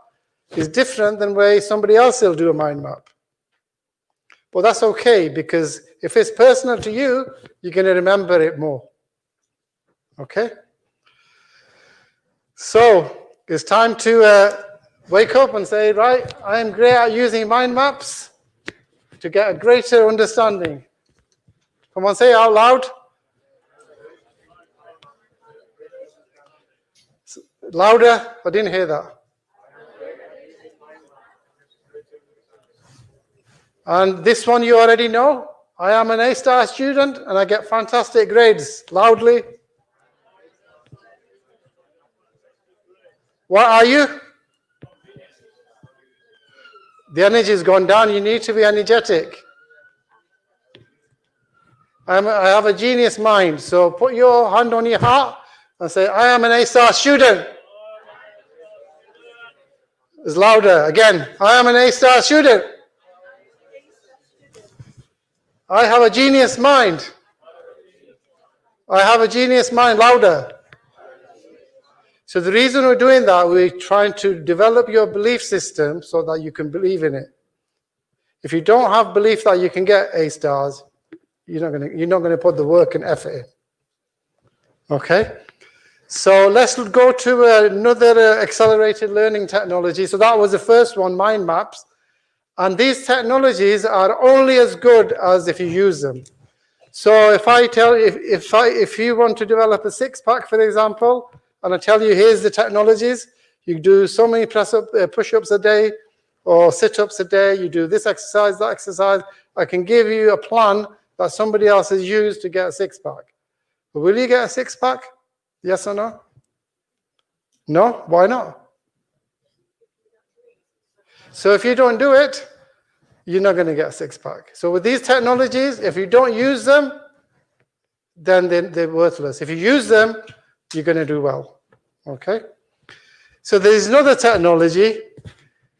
is different than the way somebody else will do a mind map. But that's okay, because if it's personal to you, you're going to remember it more. Okay? So it's time to wake up and say, right, I am great at using mind maps to get a greater understanding. Come on, say it out loud. Louder. I didn't hear that. And this one you already know. I am an A-star student and I get fantastic grades. Loudly. What are you? The energy has gone down. You need to be energetic. I have a genius mind. So put your hand on your heart and say, I am an A-star student. It's louder. Again, I am an A-star student. I have a genius mind. I have a genius mind. Louder. So the reason we're doing that, we're trying to develop your belief system so that you can believe in it. If you don't have belief that you can get A-stars, you're not going to put the work and effort in. Okay? So let's go to another accelerated learning technology. So that was the first one, mind maps. And these technologies are only as good as if you use them. So if you want to develop a six-pack, for example, and I tell you, here's the technologies, You do so many push-ups a day or sit-ups a day. You do this exercise, that exercise. I can give you a plan that somebody else has used to get a six-pack. But will you get a six-pack? Yes or no? No? Why not? So if you don't do it, you're not going to get a six-pack. So with these technologies, if you don't use them, then they're worthless. If you use them, you're going to do well. Okay? So there's another technology,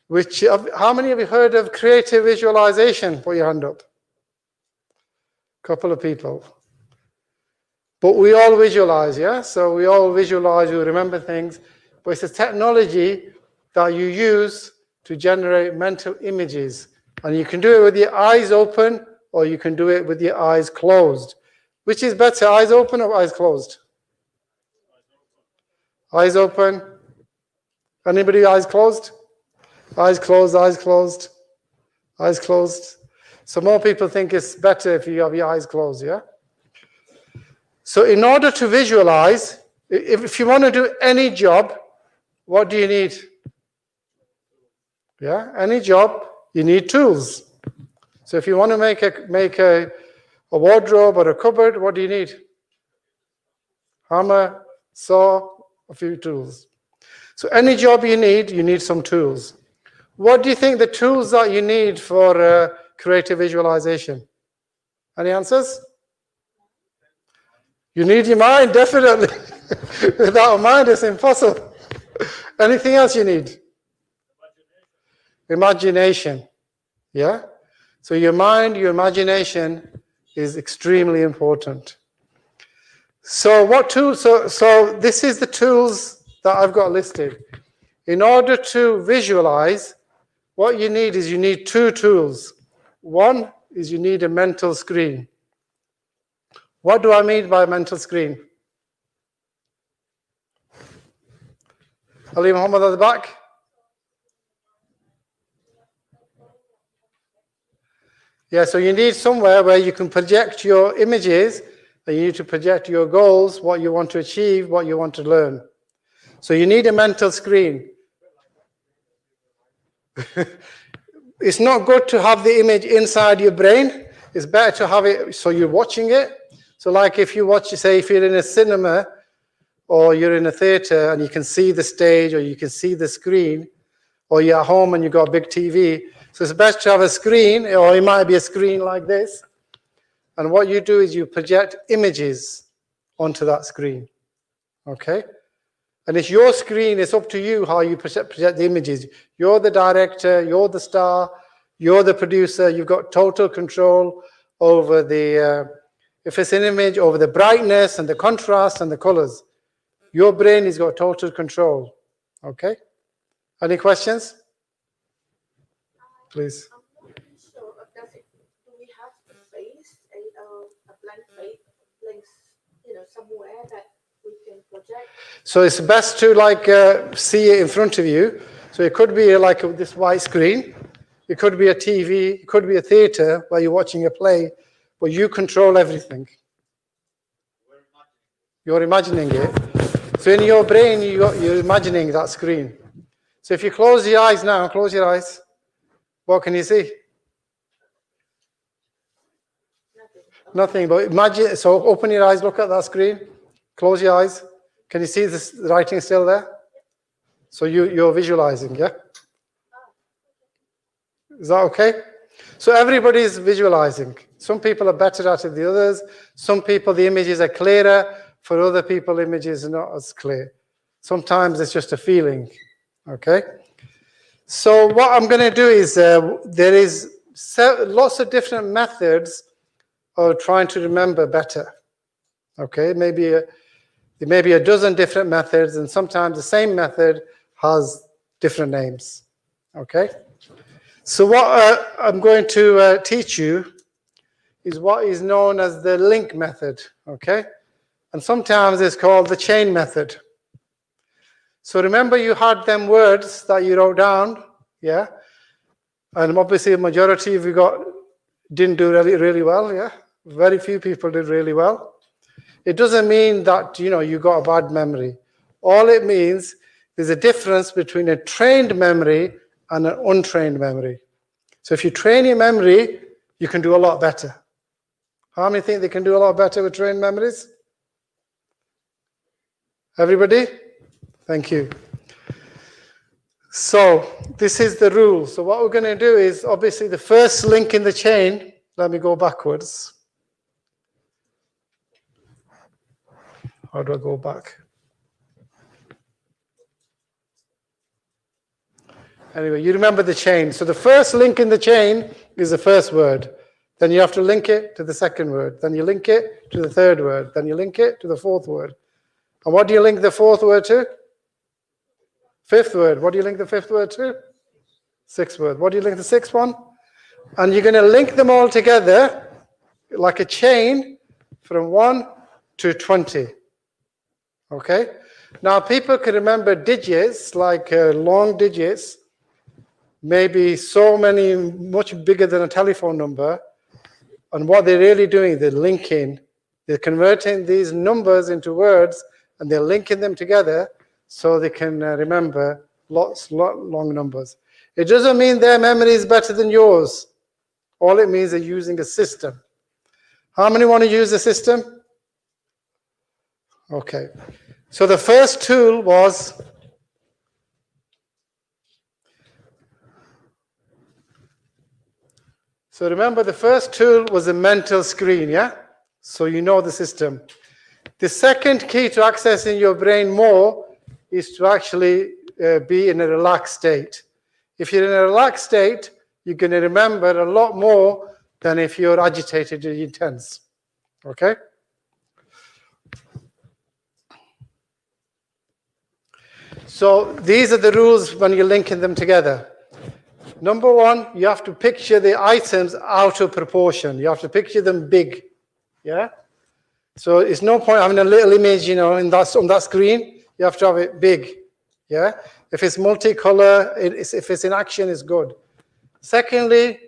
which, how many of you heard of creative visualization? Put your hand up. A couple of people. But we all visualize, yeah? So we all visualize, we remember things. But it's a technology that you use to generate mental images. And you can do it with your eyes open, or you can do it with your eyes closed. Which is better, eyes open or eyes closed? Eyes open. Anybody eyes closed? Eyes closed, eyes closed, eyes closed. So more people think it's better if you have your eyes closed, yeah? So in order to visualize, if you want to do any job, what do you need? Yeah, any job, you need tools. So if you want to make a wardrobe or a cupboard, what do you need? Hammer, saw, a few tools. So any job you need some tools. What do you think the tools that you need for creative visualization? Any answers? You need your mind, definitely. Without a mind, it's impossible. Anything else you need? Imagination. Yeah? So your mind, your imagination is extremely important. So what tools? So this is the tools that I've got listed. In order to visualize, what you need is you need two tools. One is you need a mental screen. What do I mean by a mental screen? Ali Muhammad at the back. Yeah, so you need somewhere where you can project your images, and you need to project your goals, what you want to achieve, what you want to learn. So you need a mental screen. It's not good to have the image inside your brain. It's better to have it so you're watching it. So like if you watch, say if you're in a cinema or you're in a theater and you can see the stage or you can see the screen, or you're at home and you've got a big TV. So it's best to have a screen, or it might be a screen like this. And what you do is you project images onto that screen. Okay? And it's your screen, it's up to you how you project the images. You're the director, you're the star, you're the producer, you've got total control over the, if it's an image, over the brightness and the contrast and the colors. Your brain has got total control. Okay? Any questions? Please. I'm not sure. Do we have a face, a blank face, somewhere that we can project? So it's best to see it in front of you. So it could be like this white screen. It could be a TV. It could be a theater where you're watching a play, but you control everything. You're imagining it. So in your brain, you're imagining that screen. So if you close your eyes now, close your eyes. What can you see? Nothing, but imagine, so open your eyes, look at that screen. Close your eyes. Can you see this writing still there? So you're visualizing, yeah? Is that okay? So everybody is visualizing. Some people are better at it than the others. Some people, the images are clearer. For other people, images are not as clear. Sometimes it's just a feeling, okay? So what I'm going to do is, there is lots of different methods of trying to remember better, okay? There may be a dozen different methods, and sometimes the same method has different names, okay? So what I'm going to teach you is what is known as the link method, okay? And sometimes it's called the chain method. So remember you had them words that you wrote down, yeah? And obviously a majority of you didn't do really well, yeah? Very few people did really well. It doesn't mean that, you got a bad memory. All it means there's a difference between a trained memory and an untrained memory. So if you train your memory, you can do a lot better. How many think they can do a lot better with trained memories? Everybody? Thank you. So this is the rule. So what we're going to do is, obviously, the first link in the chain, let me go backwards. How do I go back? Anyway, you remember the chain. So the first link in the chain is the first word. Then you have to link it to the second word. Then you link it to the third word. Then you link it to the fourth word. And what do you link the fourth word to? Fifth word. What do you link the fifth word to? Sixth word. What do you link the sixth one? And you're going to link them all together like a chain from 1 to 20. Okay? Now, people can remember digits, like long digits, maybe so many, much bigger than a telephone number. And what they're really doing, they're linking, they're converting these numbers into words, and they're linking them together so they can remember long numbers. It doesn't mean their memory is better than yours. All it means they're using a system. How many want to use the system? Okay. So the first tool was so remember the first tool was a mental screen, yeah? So you know the system. The second key to accessing your brain more is to actually be in a relaxed state. If you're in a relaxed state, you're going to remember a lot more than if you're agitated or intense. Okay? So these are the rules when you're linking them together. Number one, you have to picture the items out of proportion. You have to picture them big. Yeah? So it's no point having a little image, you know, on that screen. You have to have it big. Yeah? If it's multicolor, if it's in action, it's good. Secondly,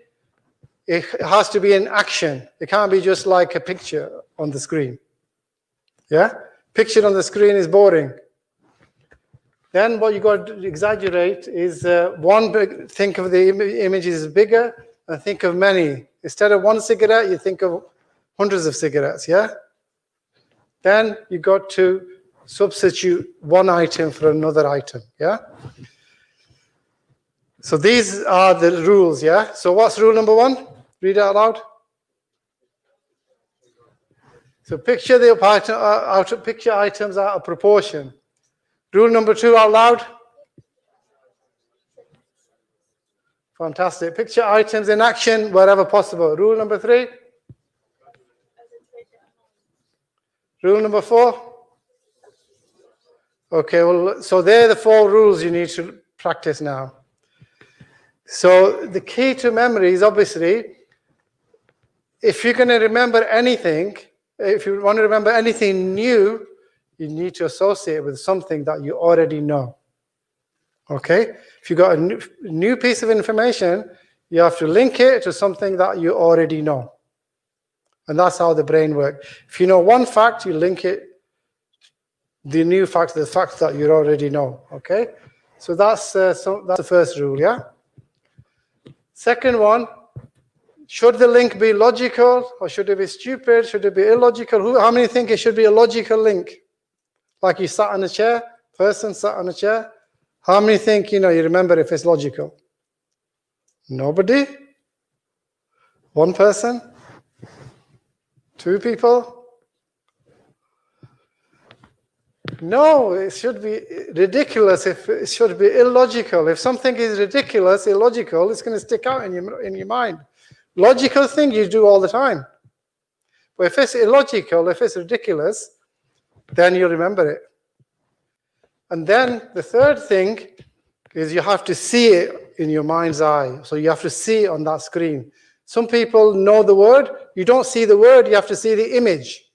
it has to be in action. It can't be just like a picture on the screen. Yeah? Picture on the screen is boring. Then what you got to exaggerate is think of the images as bigger and think of many. Instead of one cigarette, you think of hundreds of cigarettes, yeah? Then you got to substitute one item for another item, yeah? So these are the rules, yeah? So what's rule number one? Read it out loud. So picture picture items out of proportion. Rule number two out loud. Fantastic. Picture items in action wherever possible. Rule number three. Rule number four. Okay, well, so they're the 4 rules you need to practice now. So the key to memory is obviously, if you're going to remember anything, if you want to remember anything new, you need to associate with something that you already know. Okay? If you've got a new piece of information, you have to link it to something that you already know. And that's how the brain works. If you know one fact, you link it, the new fact, to the fact that you already know. Okay? So that's the first rule, yeah? Second one, should the link be logical or should it be stupid? Should it be illogical? How many think it should be a logical link? Like you sat on a chair, person sat on a chair. How many think, you remember if it's logical? Nobody? One person? 2 people? No, it should be ridiculous. If it should be illogical. If something is ridiculous, illogical, it's going to stick out in your mind. Logical thing you do all the time. But if it's illogical, if it's ridiculous, then you'll remember it. And then the third thing is you have to see it in your mind's eye. So you have to see it on that screen. Some people know the word. You don't see the word, you have to see the image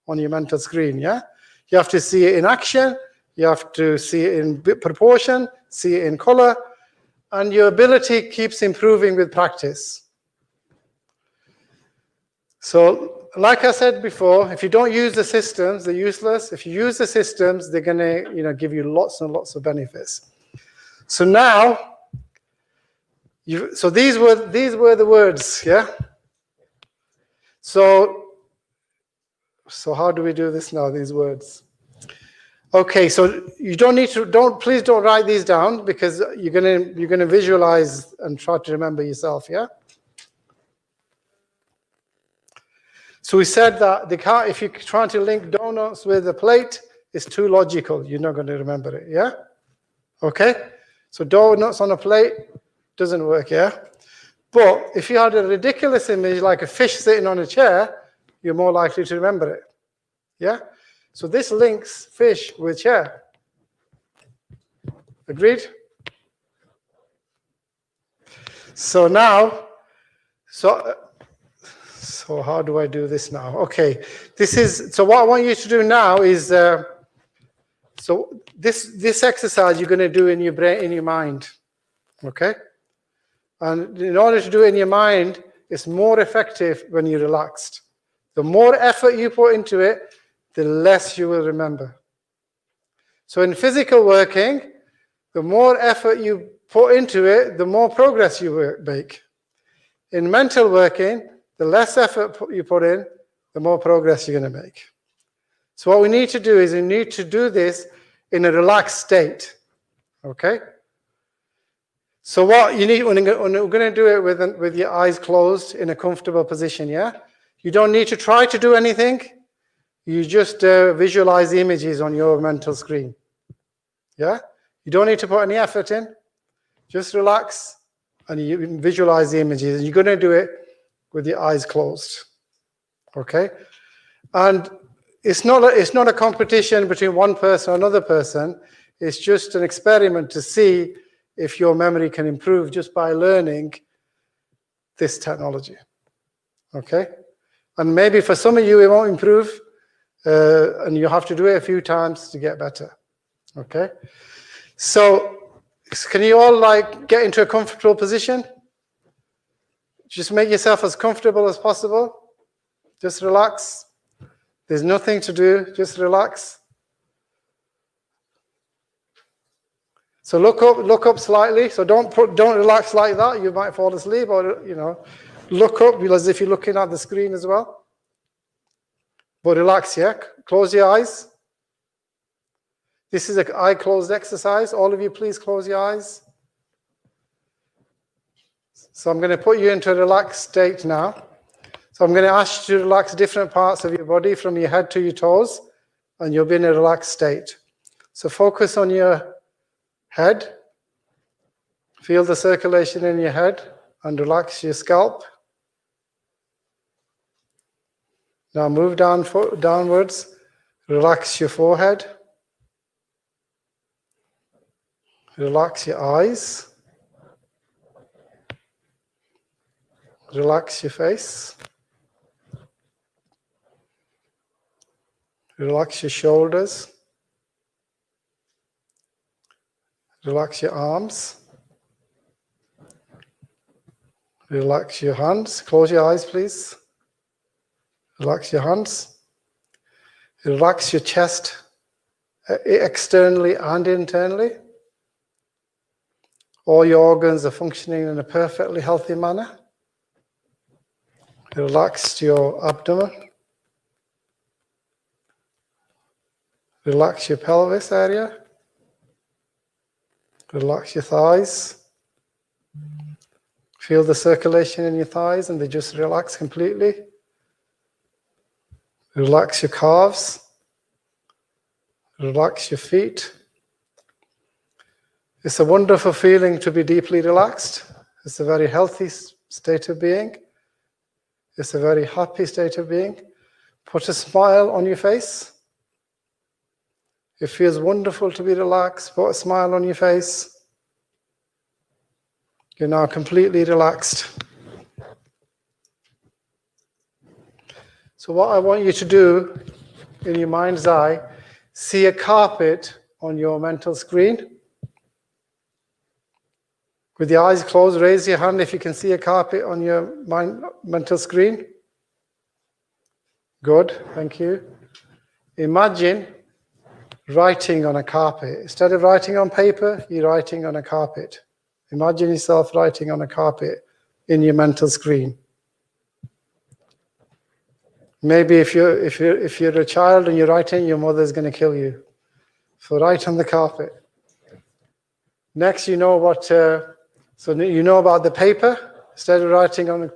on your mental screen, yeah? You have to see it in action. You have to see it in proportion, see it in color. And your ability keeps improving with practice. So like I said before, if you don't use the systems, they're useless. If you use the systems, they're going to, give you lots and lots of benefits. So now, so these were the words, yeah? So how do we do this now, these words? Okay, so you don't need to, please don't write these down because you're gonna visualize and try to remember yourself, yeah? So we said that if you're trying to link donuts with a plate, it's too logical. You're not going to remember it, yeah? Okay? So donuts on a plate doesn't work, yeah? But if you had a ridiculous image like a fish sitting on a chair, you're more likely to remember it, yeah? So this links fish with chair. Agreed? So now, so how do I do this now? Okay, so what I want you to do now is, so this exercise you're going to do in your brain, in your mind, okay? And in order to do it in your mind, it's more effective when you're relaxed. The more effort you put into it, the less you will remember. So in physical working, the more effort you put into it, the more progress you make. In mental working, the less effort you put in, the more progress you're going to make. So what we need to do is we need to do this in a relaxed state, okay? So what you need, when we're going to do it with your eyes closed in a comfortable position, yeah? You don't need to try to do anything. You just visualize the images on your mental screen, yeah? You don't need to put any effort in. Just relax and you visualize the images. And you're going to do it with your eyes closed, okay? And it's not a competition between one person or another person. It's just an experiment to see if your memory can improve just by learning this technology, okay? And maybe for some of you it won't improve, and you have to do it a few times to get better, okay? So can you all get into a comfortable position? Just make yourself as comfortable as possible. Just relax. There's nothing to do, just relax. So look up slightly. So don't relax like that. You might fall asleep, or look up as if you're looking at the screen as well. But relax, yeah. Close your eyes. This is an eye closed exercise. All of you, please close your eyes. So I'm going to put you into a relaxed state now. So I'm going to ask you to relax different parts of your body from your head to your toes, and you'll be in a relaxed state. So focus on your head. Feel the circulation in your head and relax your scalp. Now move downwards. Relax your forehead. Relax your eyes. Relax your face. Relax your shoulders. Relax your arms. Relax your hands. Close your eyes, please. Relax your hands. Relax your chest externally and internally. All your organs are functioning in a perfectly healthy manner. Relax your abdomen. Relax your pelvis area. Relax your thighs. Feel the circulation in your thighs and they just relax completely. Relax your calves. Relax your feet. It's a wonderful feeling to be deeply relaxed. It's a very healthy state of being. It's a very happy state of being. Put a smile on your face. It feels wonderful to be relaxed. Put a smile on your face. You're now completely relaxed. So what I want you to do in your mind's eye, see a carpet on your mental screen. With your eyes closed, raise your hand if you can see a carpet on your mental screen. Good, thank you. Imagine writing on a carpet. Instead of writing on paper, you're writing on a carpet. Imagine yourself writing on a carpet in your mental screen. Maybe if you're a child and you're writing, your mother's going to kill you. So write on the carpet. Next, you know what. So you know about the paper. Instead of writing on.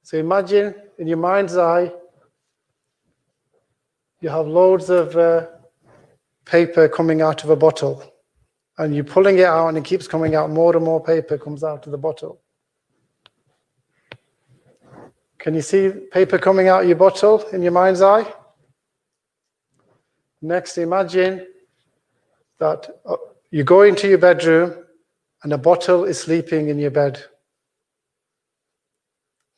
So imagine in your mind's eye, you have loads of paper coming out of a bottle, and you're pulling it out, and it keeps coming out. More and more paper comes out of the bottle. Can you see paper coming out of your bottle in your mind's eye? Next, imagine that you go into your bedroom and a bottle is sleeping in your bed.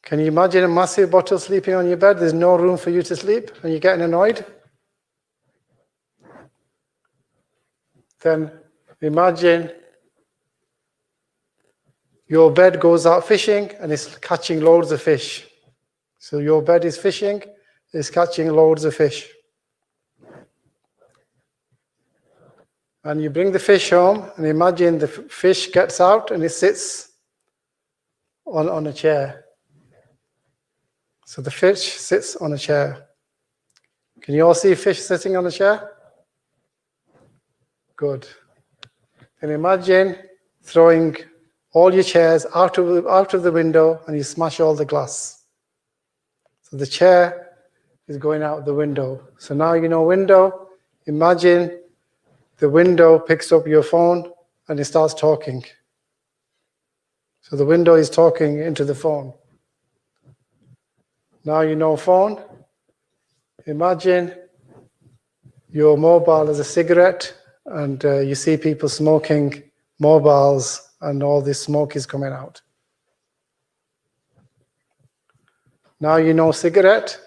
Can you imagine a massive bottle sleeping on your bed? There's no room for you to sleep and you're getting annoyed? Then imagine your bed goes out fishing and it's catching loads of fish. So your bed is fishing, it's catching loads of fish. And you bring the fish home and imagine the fish gets out and it sits on a chair. So the fish sits on a chair. Can you all see fish sitting on a chair? Good. Then imagine throwing all your chairs out of the window and you smash all the glass. So the chair is going out the window. So now you know window. Imagine the window picks up your phone and it starts talking. So the window is talking into the phone. Now you know phone. Imagine your mobile as a cigarette and you see people smoking mobiles and all this smoke is coming out. Now you know cigarette.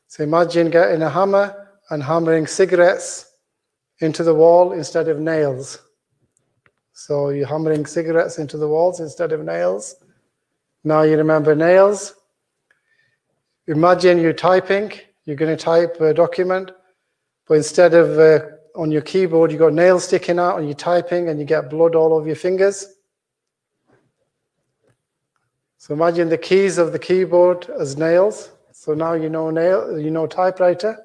So imagine getting a hammer and hammering cigarettes into the wall instead of nails. So you're hammering cigarettes into the walls instead of nails. Now you remember nails. Imagine you're typing. You're going to type a document, but instead of on your keyboard, you've got nails sticking out and you're typing and you get blood all over your fingers. So imagine the keys of the keyboard as nails. So now you know typewriter.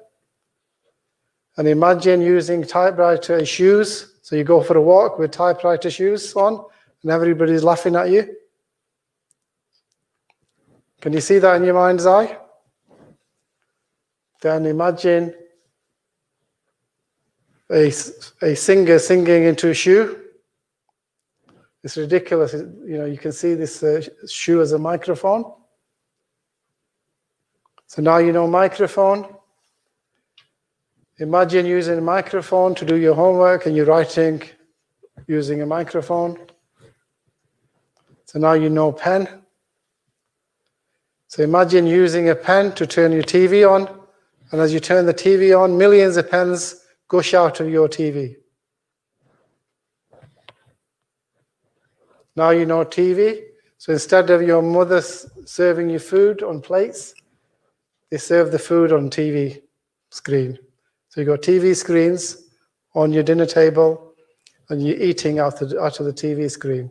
And imagine using typewriter as shoes. So you go for a walk with typewriter shoes on and everybody's laughing at you. Can you see that in your mind's eye? Then imagine a singer singing into a shoe. It's ridiculous. You can see this shoe as a microphone. So now you know microphone. Imagine using a microphone to do your homework and you're writing using a microphone. So now you know pen. So imagine using a pen to turn your TV on. And as you turn the TV on, millions of pens gush out of your TV. Now you know TV. So instead of your mother serving you food on plates, they serve the food on TV screen. So you've got TV screens on your dinner table and you're eating out of the TV screen.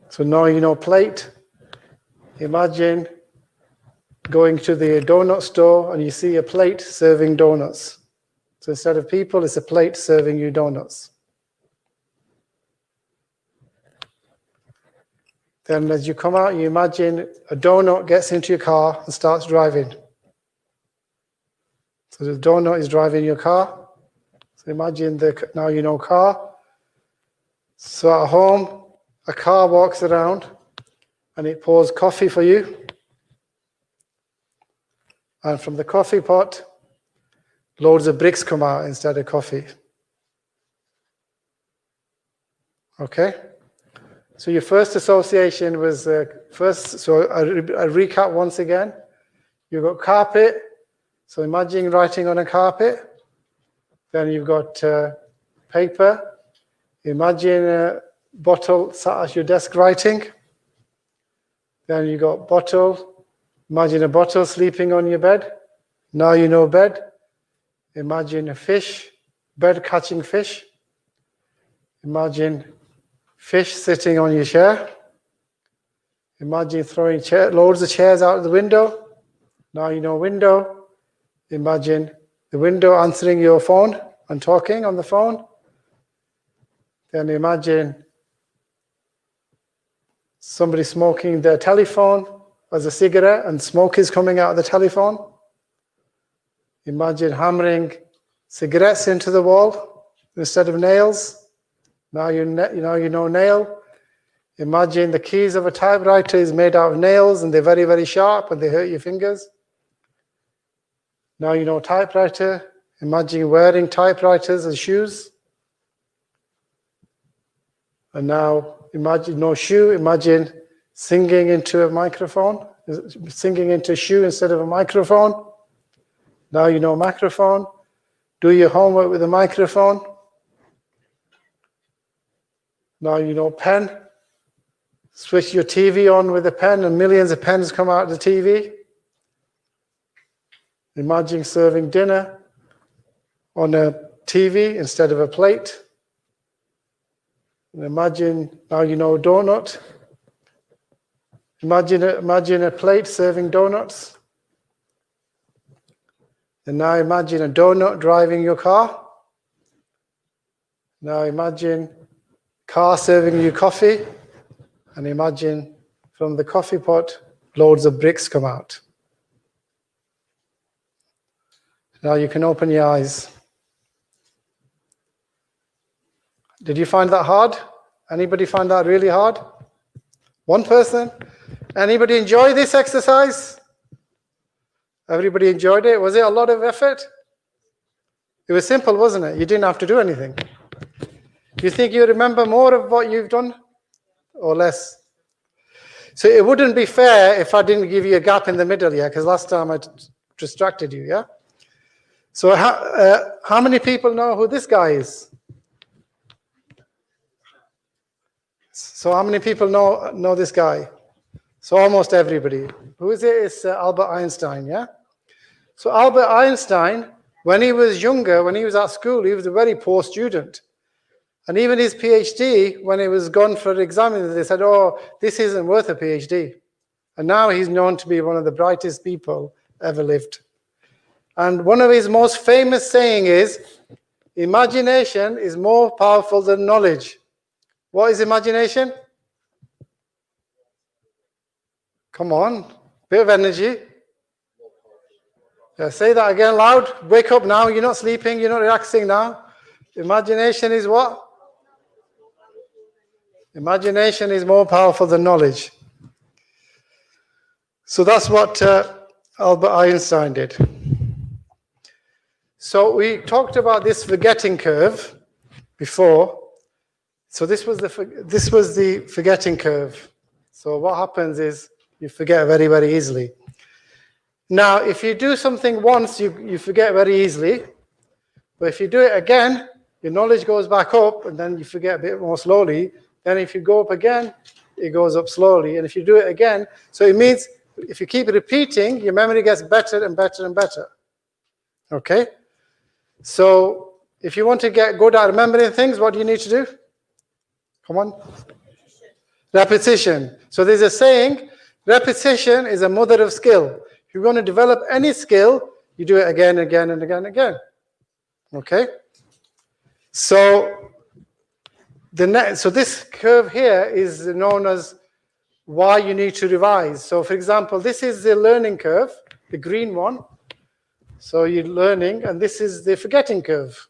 So now you know plate. Imagine going to the donut store and you see a plate serving donuts. So instead of people, it's a plate serving you donuts. Then as you come out, you imagine a donut gets into your car and starts driving. So the donut is driving your car. So imagine now you know car. So at home, a car walks around and it pours coffee for you. And from the coffee pot, loads of bricks come out instead of coffee. Okay? So your first association was so I recap once again. You've got carpet. So imagine writing on a carpet. Then you've got paper. Imagine a bottle sat at your desk writing. Then you got bottle, Imagine a bottle sleeping on your bed. Now you know bed. Imagine a fish, bird catching fish. Imagine fish sitting on your chair. Imagine throwing loads of chairs out of the window. Now you know window. Imagine the window answering your phone and talking on the phone. Then imagine somebody smoking their telephone as a cigarette and smoke is coming out of the telephone. Imagine hammering cigarettes into the wall instead of nails. Now you know nail. Imagine the keys of a typewriter is made out of nails and they're very, very sharp and they hurt your fingers. Now you know typewriter. Imagine wearing typewriters as shoes. And now imagine no shoe. Imagine singing into a microphone, singing into a shoe instead of a microphone. Now you know microphone. Do your homework with a microphone. Now you know pen. Switch your TV on with a pen and millions of pens come out of the TV. Imagine serving dinner on a TV instead of a plate. And imagine, now you know donut. Imagine a plate serving donuts. And now imagine a donut driving your car. Now imagine car serving you coffee. And imagine from the coffee pot, loads of bricks come out. Now you can open your eyes. Did you find that hard? Anybody find that really hard? One person? Anybody enjoy this exercise? Everybody enjoyed it? Was it a lot of effort? It was simple, wasn't it? You didn't have to do anything. Do you think you remember more of what you've done or less? So it wouldn't be fair if I didn't give you a gap in the middle, yeah? Because last time I distracted you, yeah? So how many people know who this guy is? So how many people know this guy? So almost everybody. Who is it? It's Albert Einstein, yeah? So Albert Einstein, when he was younger, when he was at school, he was a very poor student. And even his PhD, when he was gone for exams, they said, oh, this isn't worth a PhD. And now he's known to be one of the brightest people ever lived. And one of his most famous saying is, imagination is more powerful than knowledge. What is imagination? Come on, bit of energy. Yeah, say that again loud. Wake up now. You're not sleeping. You're not relaxing now. Imagination is what? Imagination is more powerful than knowledge. So that's what Albert Einstein did. So we talked about this forgetting curve before. So this was the forgetting curve. So what happens is you forget very, very easily. Now, if you do something once, you forget very easily. But if you do it again, your knowledge goes back up, and then you forget a bit more slowly. Then if you go up again, it goes up slowly. And if you do it again, so it means if you keep repeating, your memory gets better and better and better. Okay? So if you want to get good at remembering things, what do you need to do? Come on. Repetition. So there's a saying, repetition is a mother of skill. If you want to develop any skill, you do it again, again, and again, and again. Okay? So this curve here is known as why you need to revise. So for example, this is the learning curve, the green one. So you're learning, and this is the forgetting curve.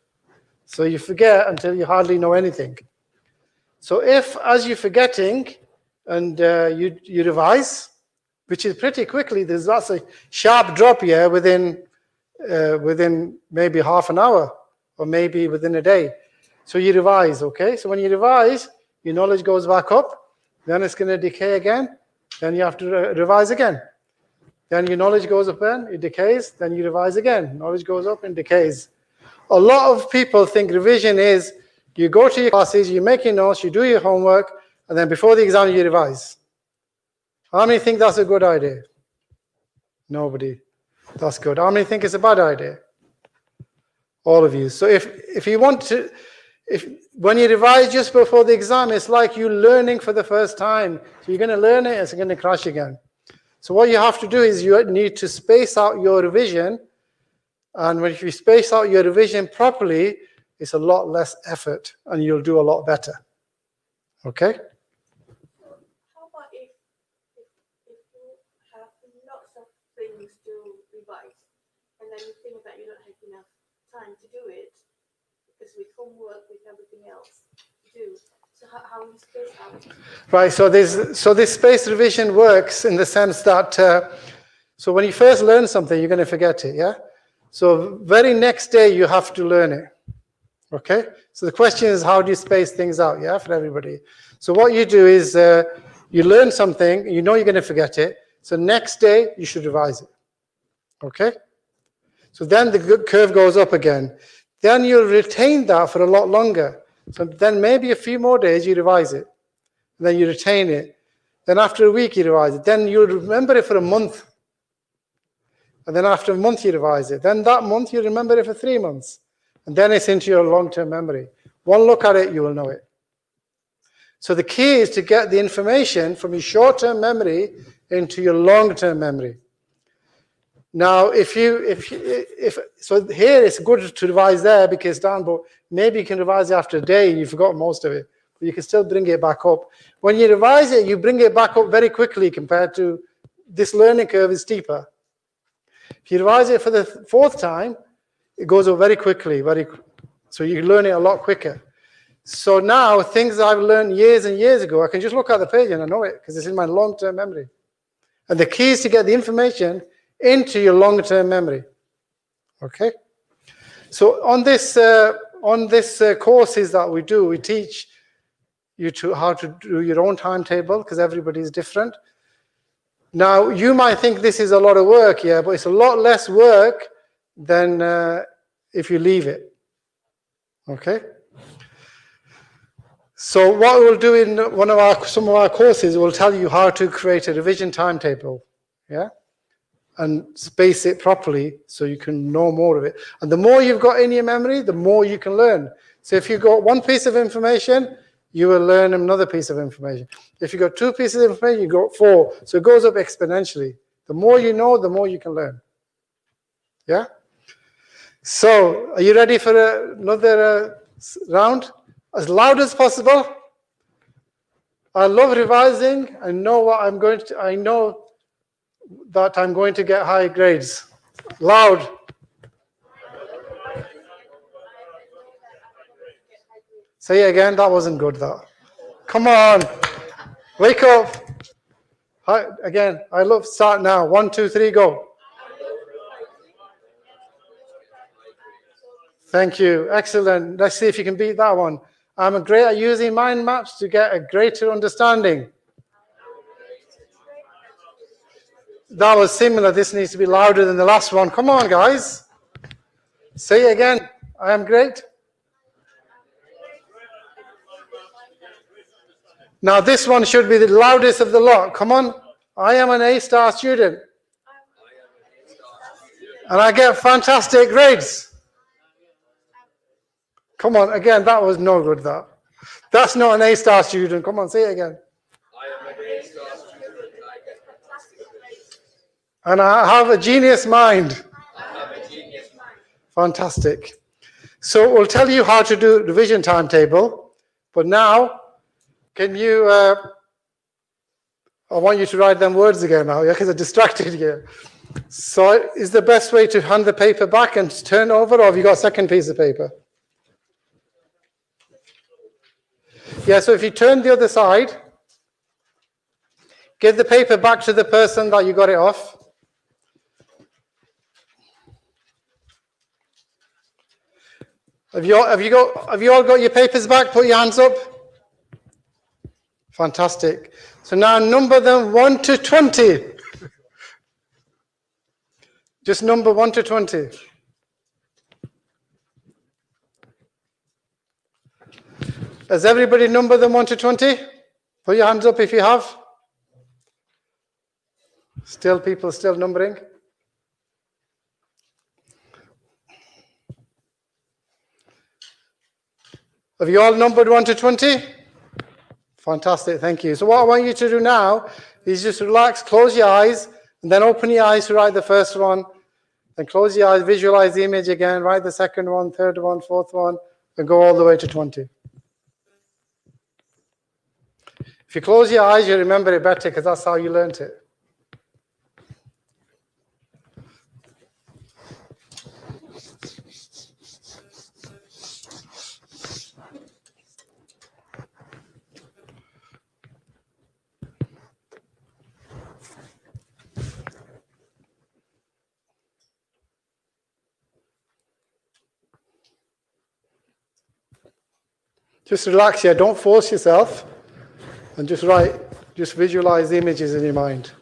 So you forget until you hardly know anything. So if, as you're forgetting, and you revise, which is pretty quickly, there's lots of sharp drop here within maybe half an hour, or maybe within a day. So you revise, okay? So when you revise, your knowledge goes back up, then it's going to decay again, then you have to revise again. Then your knowledge goes up again, it decays, then you revise again. Knowledge goes up and decays. A lot of people think revision is you go to your classes, you make your notes, you do your homework, and then before the exam you revise. How many think that's a good idea? Nobody. That's good. How many think it's a bad idea? All of you. So if you want to, when you revise just before the exam, it's like you learning for the first time. So you're going to learn it, it's going to crash again. So what you have to do is you need to space out your revision. And when you space out your revision properly, it's a lot less effort and you'll do a lot better. Okay? How about if you have lots of things to revise and then you think that you don't have enough time to do it because with homework, with everything else to do. So how you space out? Right, so this spaced revision works in the sense that, so when you first learn something, you're going to forget it, yeah? So very next day, you have to learn it, okay? So the question is, how do you space things out, yeah, for everybody? So what you do is you learn something, you know you're going to forget it, so next day, you should revise it, okay? So then the curve goes up again. Then you'll retain that for a lot longer. So then maybe a few more days, you revise it. And then you retain it. Then after a week, you revise it. Then you'll remember it for a month. And then after a month, you revise it. Then that month, you remember it for 3 months. And then it's into your long-term memory. One look at it, you will know it. So the key is to get the information from your short-term memory into your long-term memory. Now, so here it's good to revise there because down, but maybe you can revise it after a day and you forgot most of it, but you can still bring it back up. When you revise it, you bring it back up very quickly compared to this learning curve is steeper. If you revise it for the 4th time, it goes up very quickly, so you learn it a lot quicker. So now, things I've learned years and years ago, I can just look at the page and I know it because it's in my long-term memory. And the key is to get the information into your long-term memory. Okay? So on this courses that we do, we teach you how to do your own timetable because everybody is different. Now, you might think this is a lot of work, yeah, but it's a lot less work than if you leave it. Okay? So what we'll do in some of our courses, we'll tell you how to create a revision timetable, yeah? And space it properly so you can know more of it. And the more you've got in your memory, the more you can learn. So if you've got one piece of information, you will learn another piece of information. If you've got 2 pieces of information, you got 4. So it goes up exponentially. The more you know, the more you can learn. Yeah? So are you ready for another round? As loud as possible. I love revising. I know that I'm going to get high grades. Loud. Say it again. That wasn't good, that. Come on. Wake up. Hi, again, I love start now. 1, 2, 3, go. Thank you. Excellent. Let's see if you can beat that one. I'm great at using mind maps to get a greater understanding. That was similar. This needs to be louder than the last one. Come on, guys. Say it again. I am great. Now, this one should be the loudest of the lot. Come on. I am an A-star student. And I get fantastic grades. Come on. Again, that was no good, that. That's not an A-star student. Come on, say it again. I am an A-star student. I get fantastic grades. And I have a genius mind. I have a genius mind. Fantastic. So we'll tell you how to do revision timetable. But now, can you, I want you to write them words again now, yeah, because I'm distracted here. So is the best way to hand the paper back and turn over, or have you got a second piece of paper? Yeah, so if you turn the other side, give the paper back to the person that you got it off. Have you all got your papers back? Put your hands up. Fantastic. So now number them 1 to 20. Just number 1 to 20. Has everybody numbered them 1 to 20? Put your hands up if you have. Still people still numbering. Have you all numbered 1 to 20? Fantastic, thank you. So what I want you to do now is just relax, close your eyes, and then open your eyes to write the first one. Then close your eyes, visualize the image again, write the second one, third one, fourth one, and go all the way to 20. If you close your eyes, you remember it better because that's how you learnt it. Just relax here, don't force yourself, and just write, just visualize the images in your mind.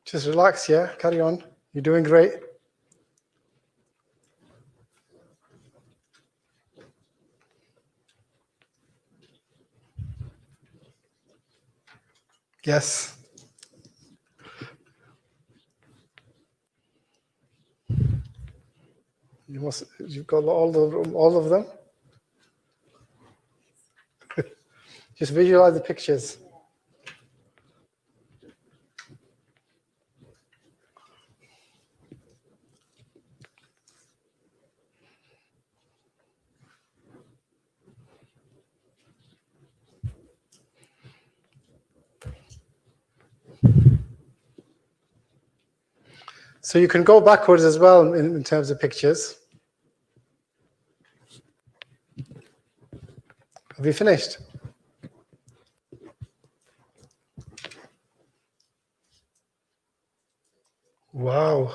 Just relax, yeah, carry on. You're doing great. Yes. You've got all of them. Just visualize the pictures. So you can go backwards as well in terms of pictures. Have you finished? Wow.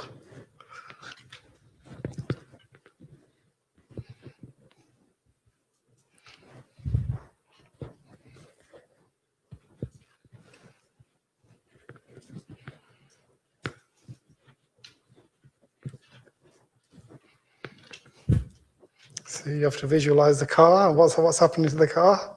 So you have to visualize the car and what's happening to the car.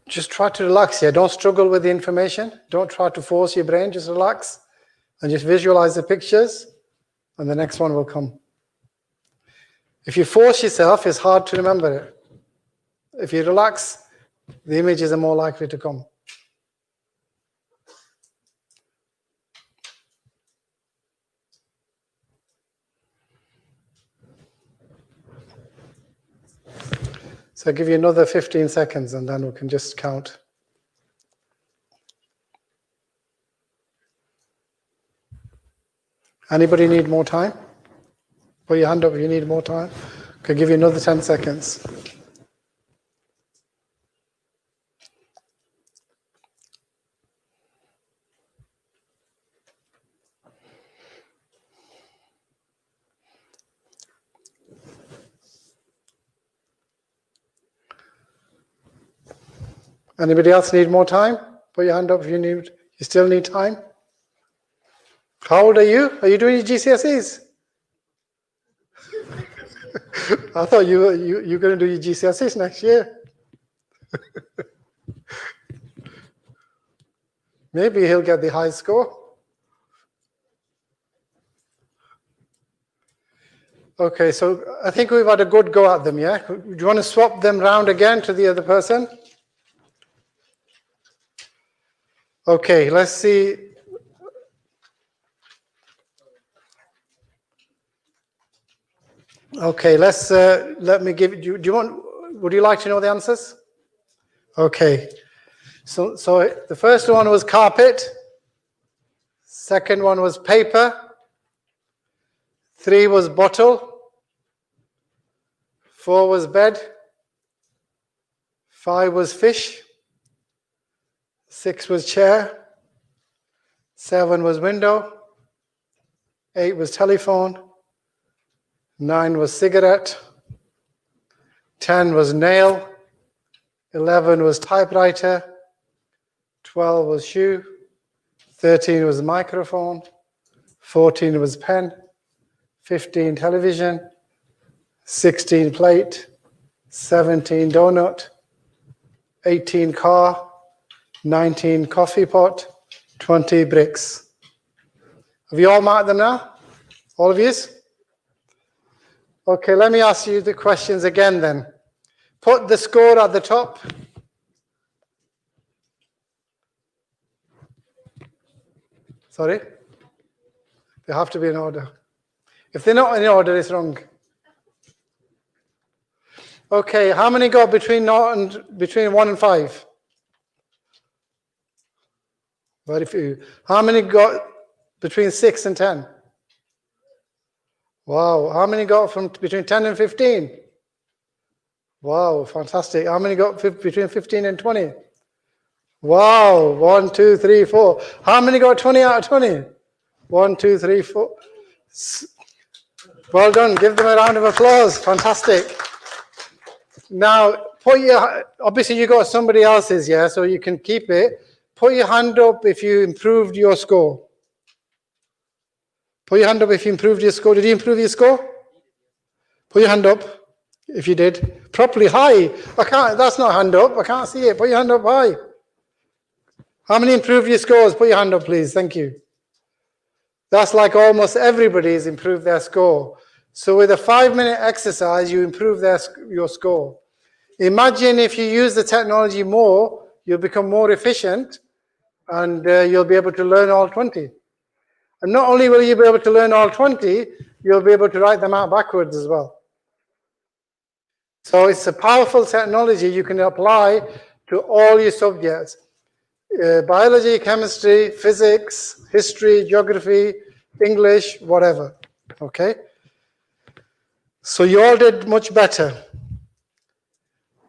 Just try to relax here. Don't struggle with the information. Don't try to force your brain. Just relax and just visualize the pictures, and the next one will come. If you force yourself, it's hard to remember it. If you relax, the images are more likely to come. So I'll give you another 15 seconds and then we can just count. Anybody need more time? Put your hand up if you need more time. I'll give you another 10 seconds. Anybody else need more time? Put your hand up if you still need time. How old are you? Are you doing your GCSEs? I thought you were going to do your GCSEs next year. Maybe he'll get the high score. Okay, so I think we've had a good go at them, yeah? Do you want to swap them round again to the other person? Okay, let's see. Okay, let me give you, would you like to know the answers? Okay, so the first one was carpet, second one was paper, 3 was bottle, 4 was bed, 5 was fish, 6 was chair, 7 was window, 8 was telephone, 9 was cigarette, 10 was nail, 11 was typewriter, 12 was shoe, 13 was microphone, 14 was pen, 15 television, 16 plate, 17 donut, 18 car, 19 coffee pot, 20 bricks. Have you all marked them now? All of you? Okay, let me ask you the questions again then. Put the score at the top. Sorry? They have to be in order. If they're not in order, it's wrong. Okay, how many got between 1 and 5? Very few. How many got between 6 and 10? Wow. How many got from between 10 and 15? Wow, fantastic. How many got between 15 and 20? Wow, 1, 2, 3, 4. How many got 20 out of 20? 1, 2, 3, 4. Well done. Give them a round of applause. Fantastic. Now, obviously you got somebody else's, yeah, so you can keep it. Put your hand up if you improved your score. Put your hand up if you improved your score. Did you improve your score? Put your hand up if you did. Properly high. That's not hand up. I can't see it. Put your hand up high. How many improved your scores? Put your hand up, please. Thank you. That's like almost everybody's improved their score. So with a 5-minute exercise, you improve your score. Imagine if you use the technology more, you'll become more efficient and you'll be able to learn all 20. And not only will you be able to learn all 20, you'll be able to write them out backwards as well. So it's a powerful technology you can apply to all your subjects. Biology, chemistry, physics, history, geography, English, whatever. Okay? So you all did much better.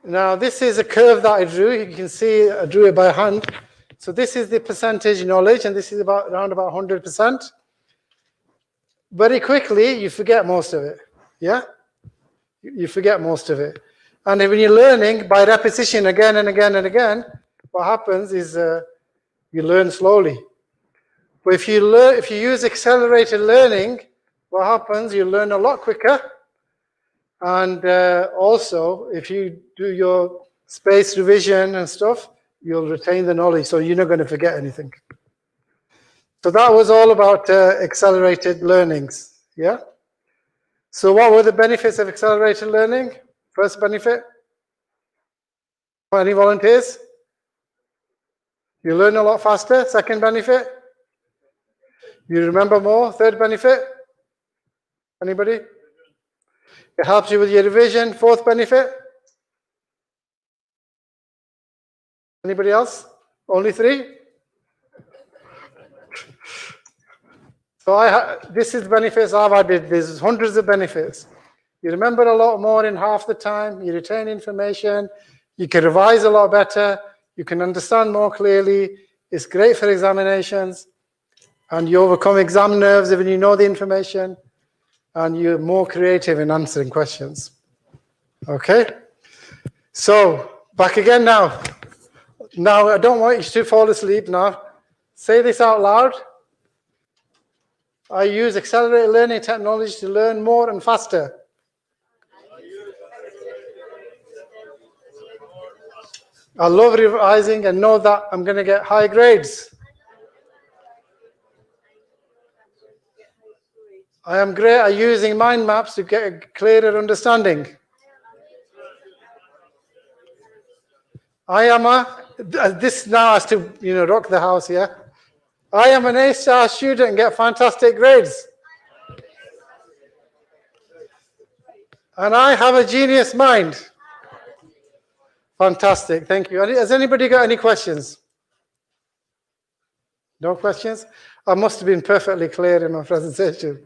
Now this is a curve that I drew. You can see I drew it by hand. So this is the percentage knowledge, and this is around about 100%. Very quickly, you forget most of it. Yeah? You forget most of it. And when you're learning by repetition again and again and again, what happens is you learn slowly. But if you use accelerated learning, what happens? You learn a lot quicker. And also, if you do your spaced revision and stuff, you'll retain the knowledge, so you're not going to forget anything. So that was all about accelerated learnings. Yeah? So what were the benefits of accelerated learning? First benefit? Any volunteers? You learn a lot faster. Second benefit? You remember more. Third benefit? Anybody? It helps you with your revision. Fourth benefit? Anybody else? Only 3? So this is the benefits I've added. There's hundreds of benefits. You remember a lot more in half the time. You retain information. You can revise a lot better. You can understand more clearly. It's great for examinations. And you overcome exam nerves when you know the information. And you're more creative in answering questions. Okay? So, back again now. Now, I don't want you to fall asleep now. Say this out loud. I use accelerated learning technology to learn more and faster. I love revising and know that I'm going to get high grades. I am great at using mind maps to get a clearer understanding. I am a This now has to, rock the house, yeah? I am an A-star student and get fantastic grades. And I have a genius mind. Fantastic, thank you. Has anybody got any questions? No questions? I must have been perfectly clear in my presentation.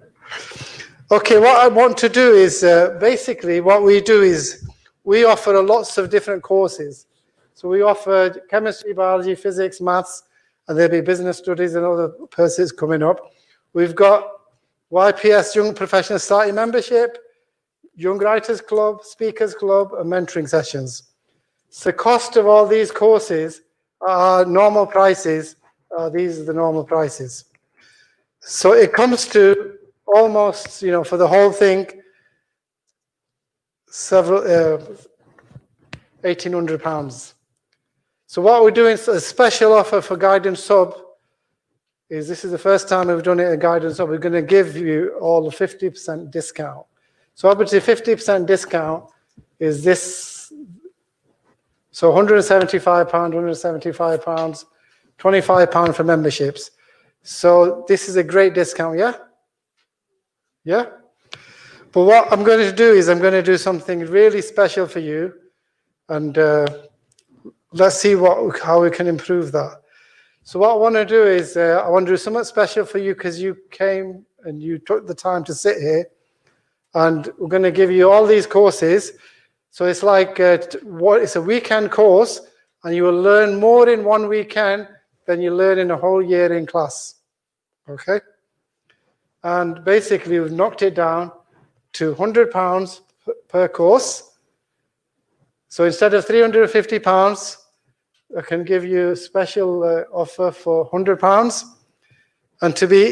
Okay, what I want to do is, basically what we do is, we offer lots of different courses. So we offer chemistry, biology, physics, maths, and there'll be business studies and other courses coming up. We've got YPS Young Professional Society membership, Young Writers Club, Speakers Club, and mentoring sessions. So the cost of all these courses are normal prices. These are the normal prices. So it comes to almost, for the whole thing, £1,800. So what we're doing, a special offer for Guidance Sub, is this is the first time we've done it at Guidance Sub. We're going to give you all a 50% discount. So obviously 50% discount is this. So £175, £175, £25 for memberships. So this is a great discount, yeah? Yeah? But what I'm going to do is I'm going to do something really special for you. And let's see how we can improve that. So what I want to do is I want to do something special for you because you came and you took the time to sit here. And we're going to give you all these courses. So it's like it's a weekend course, and you will learn more in one weekend than you learn in a whole year in class. Okay? And basically, we've knocked it down to £100 per course. So instead of £350, I can give you a special offer for £100. And to be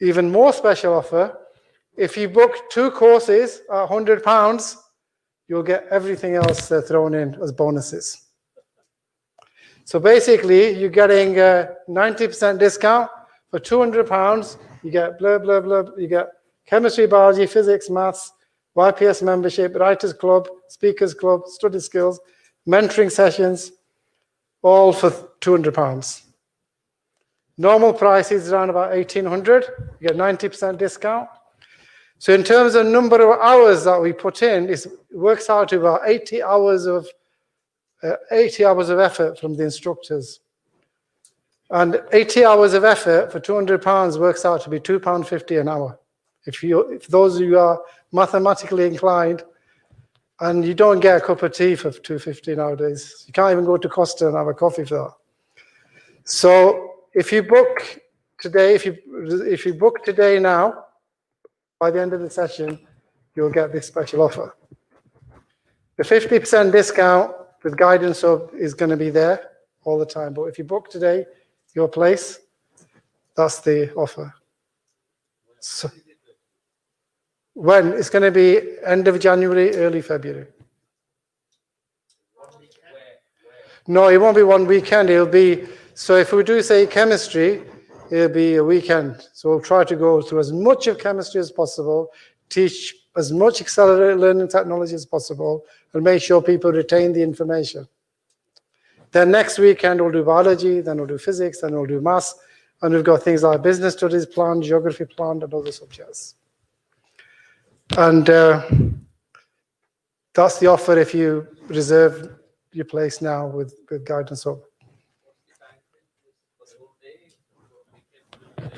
even more special offer, if you book 2 courses at £100, you'll get everything else thrown in as bonuses. So basically, you're getting a 90% discount for £200. You get blah, blah, blah. You get chemistry, biology, physics, maths, YPS membership, Writers Club, Speakers Club, study skills, mentoring sessions, all for £200. Normal price is around about £1,800. You get 90% discount. So in terms of number of hours that we put in, it works out to about 80 hours of effort from the instructors. And 80 hours of effort for £200 works out to be £2.50 an hour. If those of you are mathematically inclined, and you don't get a cup of tea for £2.50 nowadays. You can't even go to Costa and have a coffee for that. So if you book today, if you book today now, by the end of the session, you'll get this special offer. The 50% discount with Guidance Hub is going to be there all the time. But if you book today, your place, that's the offer. So, when? It's going to be end of January, early February. No, it won't be one weekend. It'll be, so if we do say chemistry, it'll be a weekend. So we'll try to go through as much of chemistry as possible, teach as much accelerated learning technology as possible, and make sure people retain the information. Then next weekend we'll do biology, then we'll do physics, then we'll do maths, and we've got things like business studies planned, geography planned, and other subjects. And that's the offer if you reserve your place now with Guidance Hub.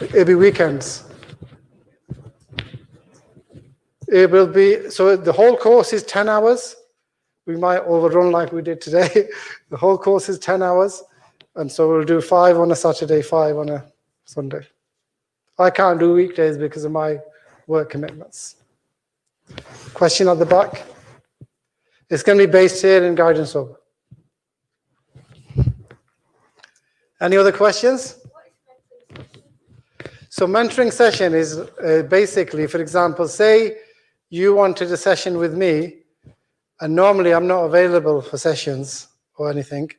It'll be weekends. It will be, so the whole course is 10 hours. We might overrun like we did today. The whole course is 10 hours. And so we'll do 5 on a Saturday, 5 on a Sunday. I can't do weekdays because of my work commitments. Question at the back? It's going to be based here in Guidance Hub. Any other questions? So mentoring session is basically, for example, say you wanted a session with me, and normally I'm not available for sessions or anything,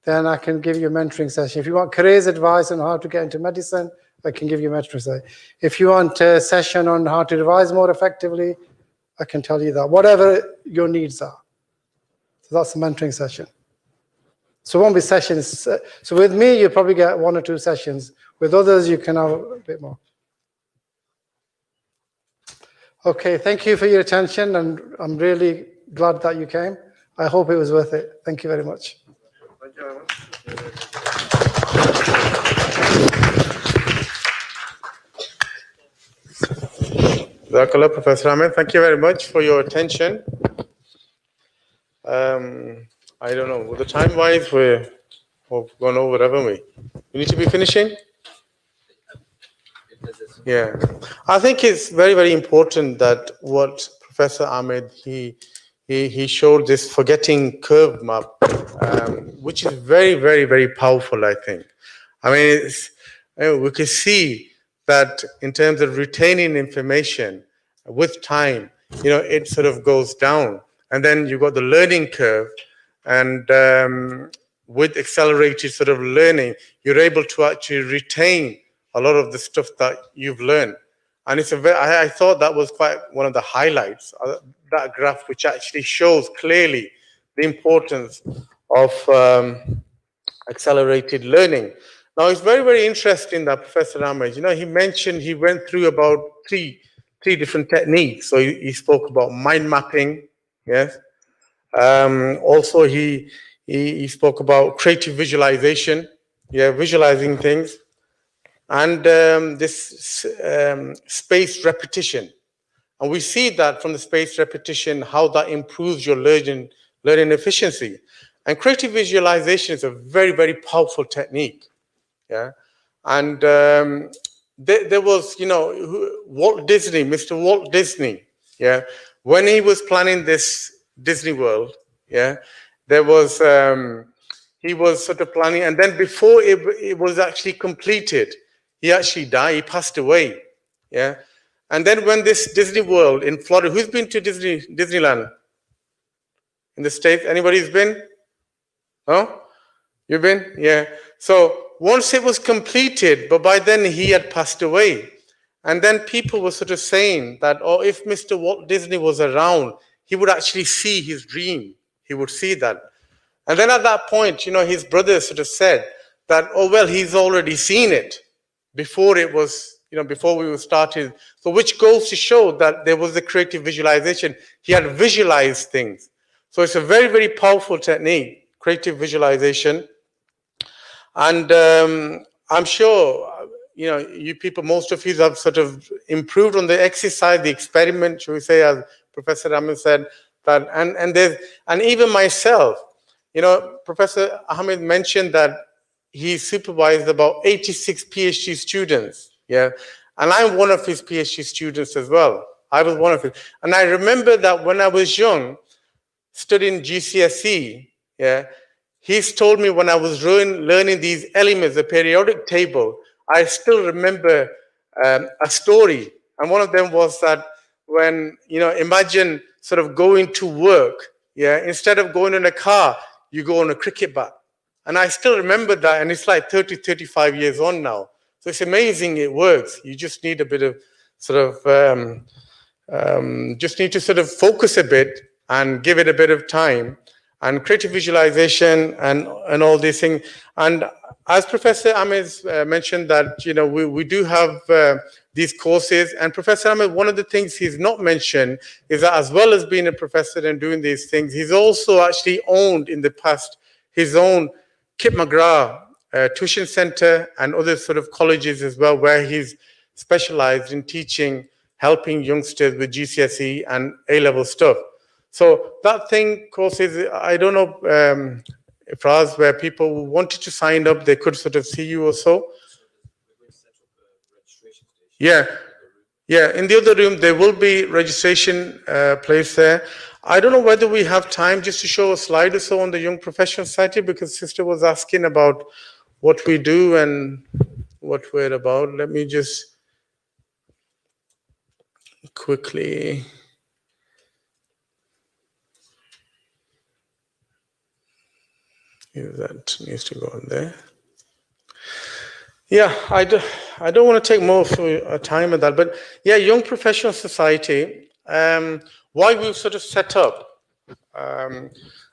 then I can give you a mentoring session. If you want careers advice on how to get into medicine, I can give you a mentoring session. If you want a session on how to revise more effectively, I can tell you that, whatever your needs are. So that's a mentoring session. So it won't be sessions. So with me, you probably get 1 or 2 sessions. With others, you can have a bit more. Okay, thank you for your attention, and I'm really glad that you came. I hope it was worth it. Thank you very much. Thank you very much. Jazakallah, Professor Ahmed. Thank you very much for your attention. I don't know, with the time-wise, we've gone over, haven't we? We need to be finishing? Yeah. I think it's very, very important that what Professor Ahmed, he showed this forgetting curve map, which is very, very, very powerful, I think. I mean, we can see that in terms of retaining information with time, it sort of goes down. And then you've got the learning curve, and with accelerated sort of learning, you're able to actually retain a lot of the stuff that you've learned. And it's I thought that was quite one of the highlights, that graph, which actually shows clearly the importance of accelerated learning. Now, it's very, very interesting that Professor Ahmed, he mentioned he went through about three different techniques. So he spoke about mind mapping, yes. Also, he spoke about creative visualization, visualizing things, and this spaced repetition. And we see that from the spaced repetition, how that improves your learning efficiency. And creative visualization is a very, very powerful technique. Yeah. And there was, Walt Disney, Mr. Walt Disney, when he was planning this Disney World, there was, he was sort of planning, and then before it was actually completed, he actually died, he passed away, And then when this Disney World in Florida, who's been to Disneyland in the States? Anybody's been? No? You've been? Yeah. So once it was completed, but by then he had passed away. And then people were sort of saying that, if Mr. Walt Disney was around, he would actually see his dream. He would see that. And then at that point, his brother sort of said that, he's already seen it before it was, before we were started. So which goes to show that there was a creative visualization. He had visualized things. So it's a very, very powerful technique, creative visualization. And I'm sure, you people, most of you have sort of improved on the exercise, the experiment, shall we say, as Professor Ahmed said, that, and even myself, Professor Ahmed mentioned that he supervised about 86 PhD students, and I'm one of his PhD students as well. I was one of it. And I remember that when I was young, studying GCSE, he's told me when I was learning these elements, the periodic table, I still remember a story. And one of them was that when, imagine sort of going to work, instead of going in a car, you go on a cricket bat. And I still remember that, and it's like 30, 35 years on now. So it's amazing it works. You just need a bit of sort of, just need to sort of focus a bit and give it a bit of time, and creative visualization and all these things. And as Professor Ahmed mentioned that, we do have these courses. And Professor Ahmed, one of the things he's not mentioned is that as well as being a professor and doing these things, he's also actually owned in the past his own Kip McGrath tuition center and other sort of colleges as well, where he's specialized in teaching, helping youngsters with GCSE and A-level stuff. So that thing, courses, I don't know, Fraz, where people wanted to sign up, they could sort of see you or so. Yeah, in the other room, there will be registration place there. I don't know whether we have time just to show a slide or so on the Young Professional Society, because Sister was asking about what we do and what we're about. Let me just quickly... that needs to go on there. Yeah, I don't want to take more of your time on that, but yeah, Young Professional Society, why we've sort of set up,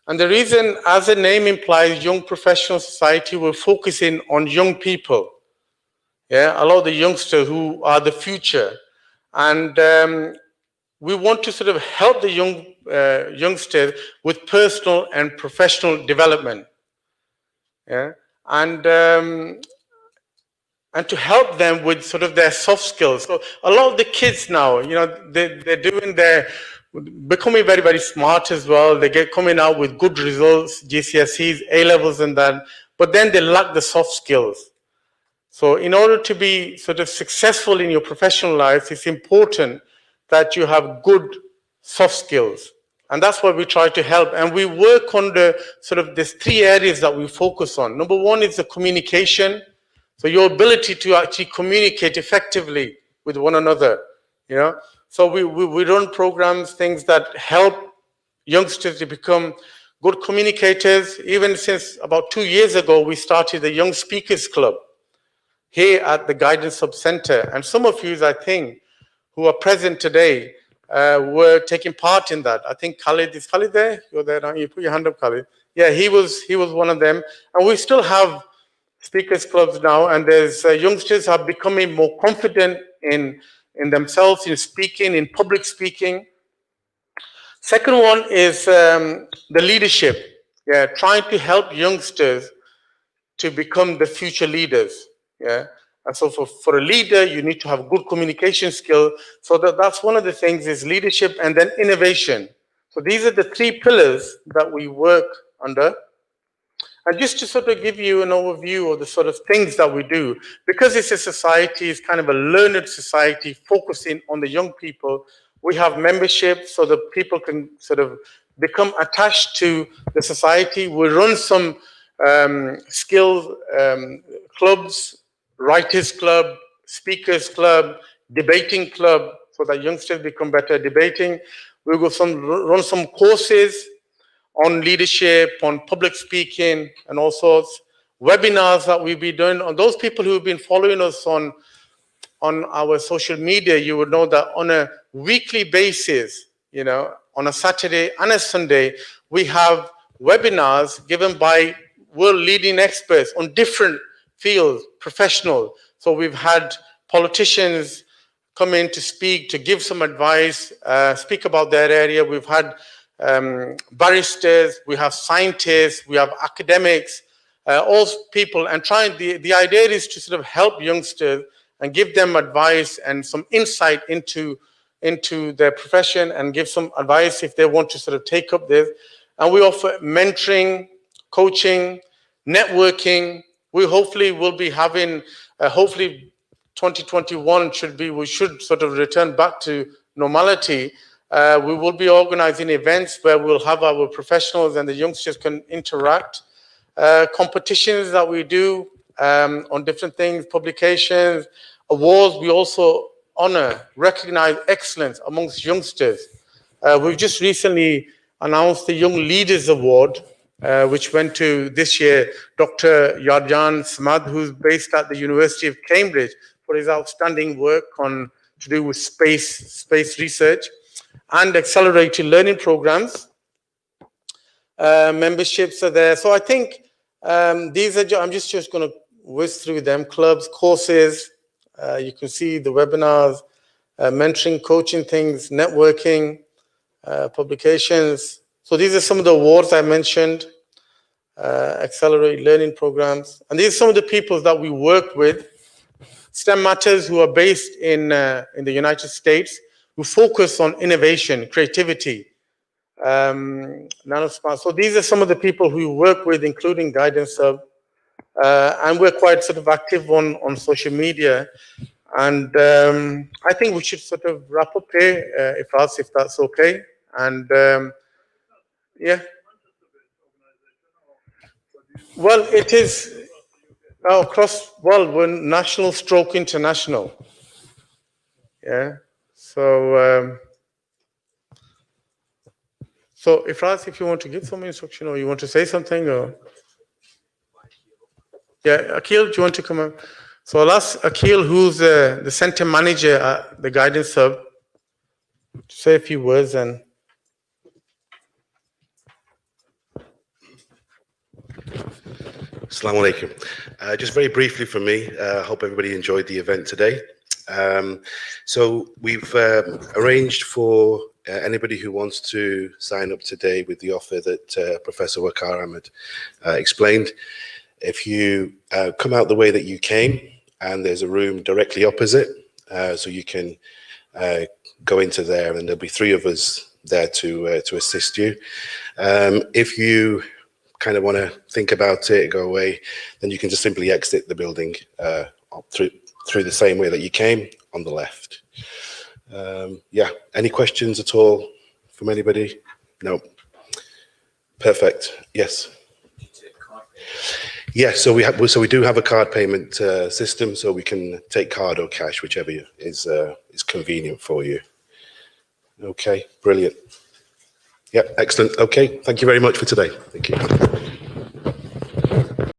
And the reason, as the name implies, Young Professional Society, we're focusing on young people. Yeah, a lot of the youngsters who are the future. And we want to sort of help the youngsters with personal and professional development. Yeah, and to help them with sort of their soft skills. So a lot of the kids now, they're becoming very, very smart as well. They coming out with good results, GCSEs, A-levels and that, but then they lack the soft skills. So in order to be sort of successful in your professional life, it's important that you have good soft skills. And that's what we try to help. And we work on the sort of these three areas that we focus on. Number one is the communication. So your ability to actually communicate effectively with one another, So we run programs, things that help youngsters to become good communicators. Even since about 2 years ago, we started the Young Speakers Club here at the Guidance Hub Center. And some of you, I think, who are present today were taking part in that. I think Khalid, is Khalid there? You're there now, you put your hand up, Khalid. Yeah, he was one of them. And we still have speakers clubs now, and there's youngsters are becoming more confident in themselves, in speaking, in public speaking. Second one is the leadership. Yeah, trying to help youngsters to become the future leaders. Yeah, and so for a leader, you need to have good communication skill. So that's one of the things is leadership, and then innovation. So these are the three pillars that we work under. And just to sort of give you an overview of the sort of things that we do, because it's a society, it's kind of a learned society focusing on the young people, we have membership so that people can sort of become attached to the society. We run some skill clubs, writers club, speakers club, debating club, so that youngsters become better at debating. We will run some courses on leadership, on public speaking, and all sorts. Webinars that we'll be doing. On those people who have been following us on our social media, you would know that on a weekly basis, on a Saturday and a Sunday, we have webinars given by world-leading experts on different fields, professional. So we've had politicians come in to speak, to give some advice, speak about their area. We've had barristers, we have scientists, we have academics, all people, and the idea is to sort of help youngsters and give them advice and some insight into their profession, and give some advice if they want to sort of take up this. And we offer mentoring, coaching, networking. We hopefully will be having, hopefully 2021 we should sort of return back to normality. We will be organizing events where we'll have our professionals and the youngsters can interact. Competitions that we do on different things, publications, awards. We also honor, recognize excellence amongst youngsters. We've just recently announced the Young Leaders Award, which went to this year Dr. Yarjan Samad, who's based at the University of Cambridge, for his outstanding work to do with space research and accelerated learning programs. Memberships are there. So I think these are, I'm just going to whiz through them. Clubs, courses, you can see the webinars, mentoring, coaching things, networking, publications. So these are some of the awards I mentioned, accelerated learning programs. And these are some of the people that we work with. STEM Matters, who are based in the United States, who focus on innovation, creativity, nanosmart. So these are some of the people who we work with, including Guidance Hub. And we're quite sort of active on social media. And I think we should sort of wrap up here, if that's okay. And yeah. Well, it is across, well, we're National Stroke International. Yeah. So, if you want to give some instruction or you want to say something, or yeah, Akhil, do you want to come up? So I'll ask Akhil, who's the center manager at the Guidance Hub, to say a few words. And Assalamu alaikum. Just very briefly from me, I hope everybody enjoyed the event today. So we've arranged for anybody who wants to sign up today with the offer that Professor Waqar Ahmed explained. If you come out the way that you came, and there's a room directly opposite, so you can go into there, and there'll be 3 of us there to assist you. If you kind of want to think about it, go away, then you can just simply exit the building through the same way that you came, on the left. Yeah, any questions at all from anybody? No. Perfect. Yes. Yeah, so we do have a card payment system, so we can take card or cash, whichever is convenient for you. Okay, brilliant. Yeah, excellent. Okay, thank you very much for today. Thank you.